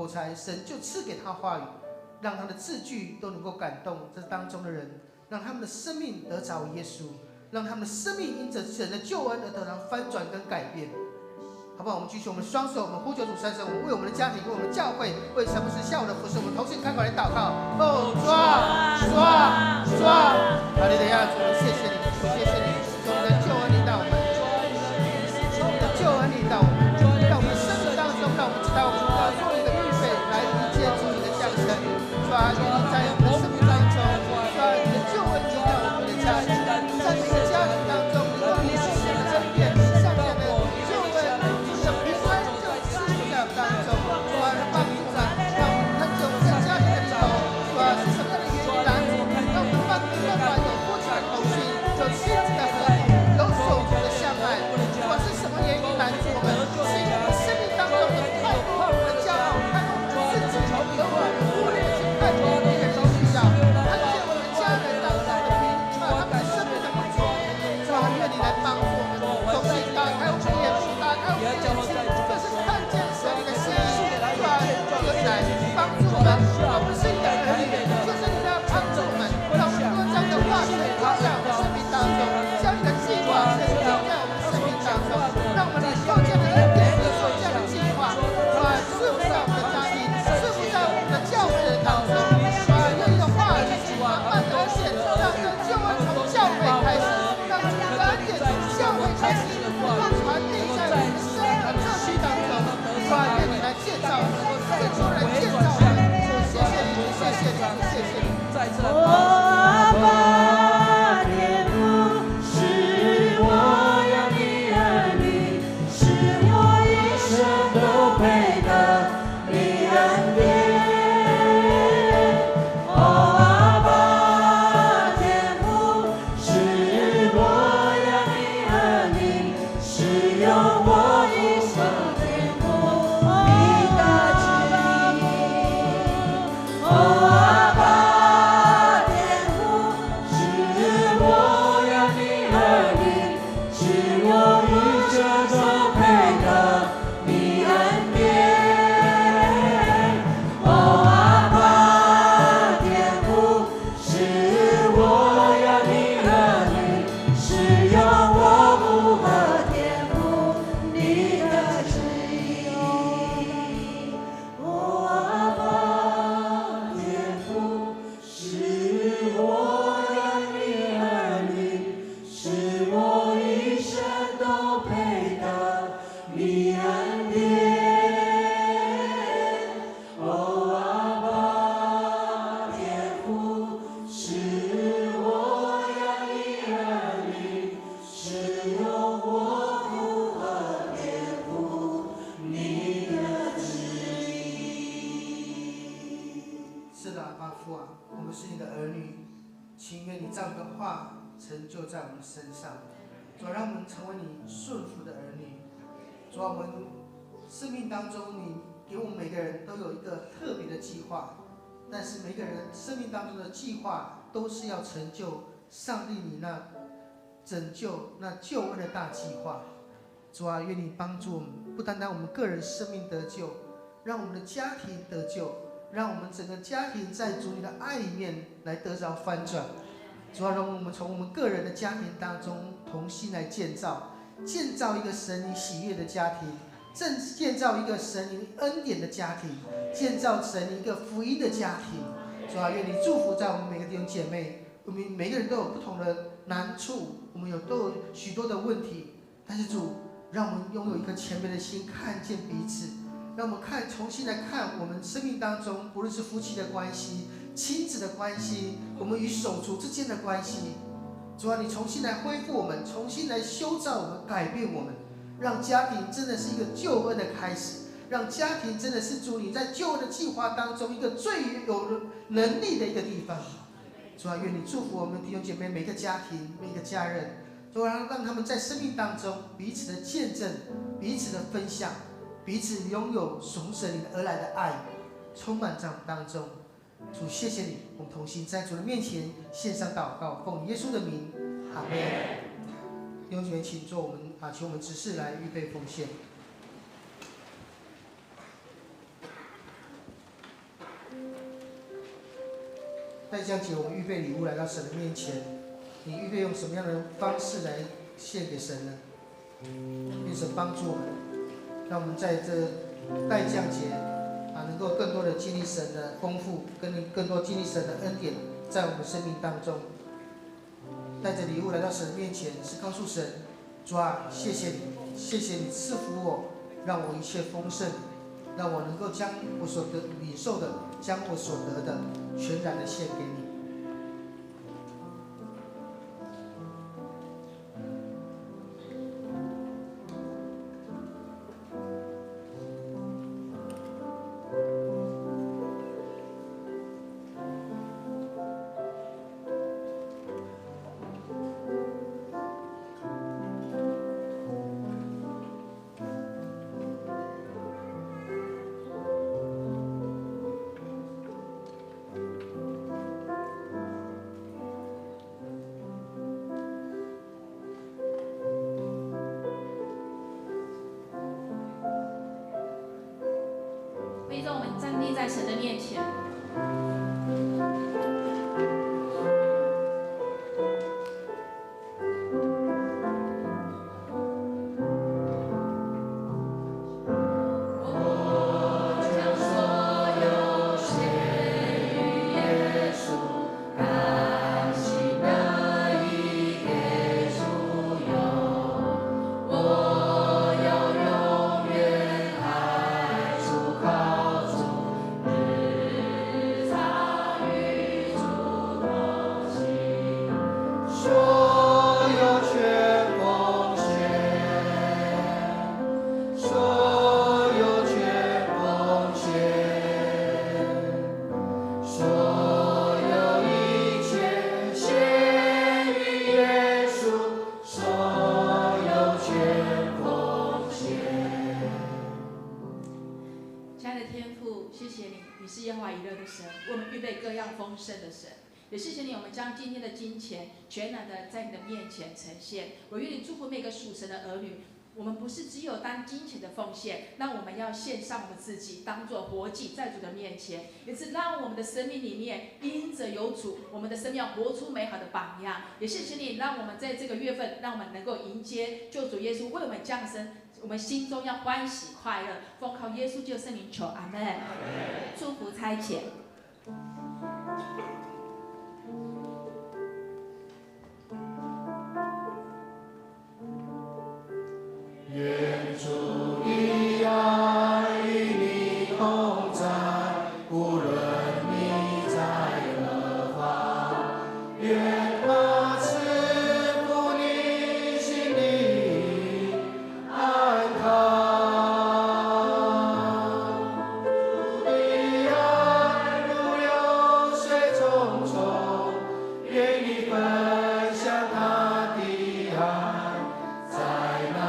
[SPEAKER 1] 才，神就赐给他话语，让他的字句都能够感动这当中的人，让他们的生命得着耶稣，让他们的生命因着神的救恩而得到翻转跟改变。好不好？我们举起我们双手，我们呼求主三声，我们为我们的家庭，为我们的教会，为陈牧师下午的服事，我们同心开口来祷告。主啊，主啊，主啊！哈利路亚！主，谢谢你，谢谢你，主你的救恩领导我们，主你的救恩领导我们，让我们的生命当中，让我们知道我们要做一个预备，来迎接主你的降生。主啊，愿你在我们的生命当中，主啊，你的救恩领导我们的家庭，在每个家庭当中，能够有神的恩典，上面的救恩，主的平安就赐福在我们当中。主啊，帮助咱，让我们看见我们在家庭的里头，主啊，是什么样的原因拦阻，让我们办有夫妻的同心，有妻子的和睦，有手足的相爱。主啊，是什么原因拦阻我们？是因为我们生命当中的太多我们的骄傲，太多我们的自己，而我们忽略去看别人的需要，看见我们家人当中的他们的生命的不足。主啊，愿你来帮助我们，重新打开我们的眼睛，打开我们的眼睛，就是看见神你的心意。主啊，就来帮助我们，我们是你的儿女，就是你在帮助我们，让我们能够将你的话语放在我们生命当中，将你的计划成就在我们生命当中，让我们领受这样的恩典，领受这样的计划，主啊，赐福在我们的家庭，赐福在我们的教会的当中。主啊，愿你的话语满满的恩典，让这个救恩从教会开始，让这个恩典从教会开始，让传递在我们的生命的社区当中。主啊，愿你来建造我们，更多人建造我们。谢谢你，谢谢你，谢谢你。
[SPEAKER 3] 阿爸天父，是我要你儿女，是我一生都配得你恩典。阿爸天父，是我要你儿女，是用我一生天赋你的旨意。阿爸天父，是我要你儿女，是我一生都配得你恩典。阿爸天父，是我要你儿女，是用我符合天父你的旨意。阿爸天父，是我要你儿女，是我一生都配得你恩典。阿爸天父，是我要你儿女，是用我符合天父你的旨意。
[SPEAKER 1] 是的，阿爸父啊，我们是你的儿女，情愿你照你的话成就在我们身上。主啊，让我们成为你顺服的儿女。主啊，我们生命当中，你给我们每个人都有一个特别的计划，但是每个人生命当中的计划都是要成就上帝你那拯救、那救恩的大计划。主啊，愿你帮助我们，不单单我们个人生命得救，让我们的家庭得救，让我们整个家庭在主你的爱里面来得着翻转。主啊，让我们从我们个人的家庭当中同心来建造一个神你喜悦的家庭，建造一个神你恩典的家庭，建造神一个福音的家庭。主啊，愿你祝福在我们每个弟兄姐妹。我们每个人都有不同的难处，我们都有许多的问题，但是主，让我们拥有一颗谦卑的心，看见彼此，让我们重新来看我们生命当中，不论是夫妻的关系、亲子的关系，我们与手足之间的关系。主啊，你重新来恢复我们，重新来修造我们，改变我们，让家庭真的是一个救恩的开始，让家庭真的是主你在救恩的计划当中一个最有能力的一个地方。主啊，愿你祝福我们弟兄姐妹每个家庭、每个家人，主啊，让他们在生命当中彼此的见证、彼此的分享、彼此拥有从神里而来的爱，充满在我们当中。主，谢谢你，我们同心在主的面前献上祷告，奉耶稣的名，阿门。弟兄姐妹，请坐，请我们执事来预备奉献。在这样节，我们预备礼物来到神的面前，你预备用什么样的方式来献给神呢？愿神帮助我们，让我们在这待降节能够更多的经历神的丰富，更多经历神的恩典，在我们生命当中。带着礼物来到神的面前，是告诉神：主啊，谢谢你，谢谢你赐福我，让我一切丰盛，让我能够将我所领受的，将我所得的，全然的献给你。
[SPEAKER 4] 非洲，我们站立在神的面前。也谢谢你，我们将今天的金钱全然的在你的面前呈现。我愿你祝福每个属神的儿女。我们不是只有当金钱的奉献，那我们要献上我们自己，当作活祭在主的面前，也是让我们的生命里面因着有主，我们的生命要活出美好的榜样。也谢谢你，让我们在这个月份，让我们能够迎接救主耶稣为我们降生。我们心中要欢喜快乐，奉靠耶稣救圣灵求，阿门。祝福差遣。
[SPEAKER 3] 愿主的爱与你同在，无论你在何方。愿他赐福你心里安康。主的爱如流水匆匆，愿你分享他的爱，在那。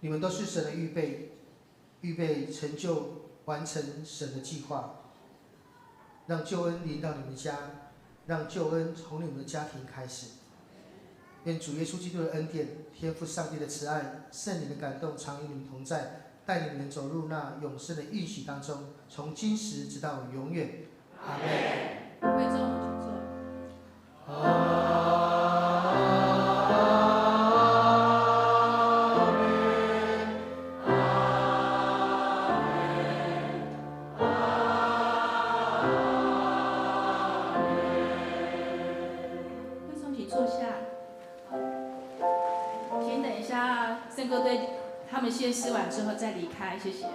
[SPEAKER 1] 你们都是神的预备成就完成神的计划，让救恩临到你们家，让救恩从你们的家庭开始。愿主耶稣基督的恩典、天父上帝的慈爱、圣灵的感动常与你们同在，带你们走入那永生的应许当中，从今时直到永远。阿门。
[SPEAKER 4] 会众请坐。会众请坐下。请等一下，圣歌队他们先诗完之后再离开，谢谢。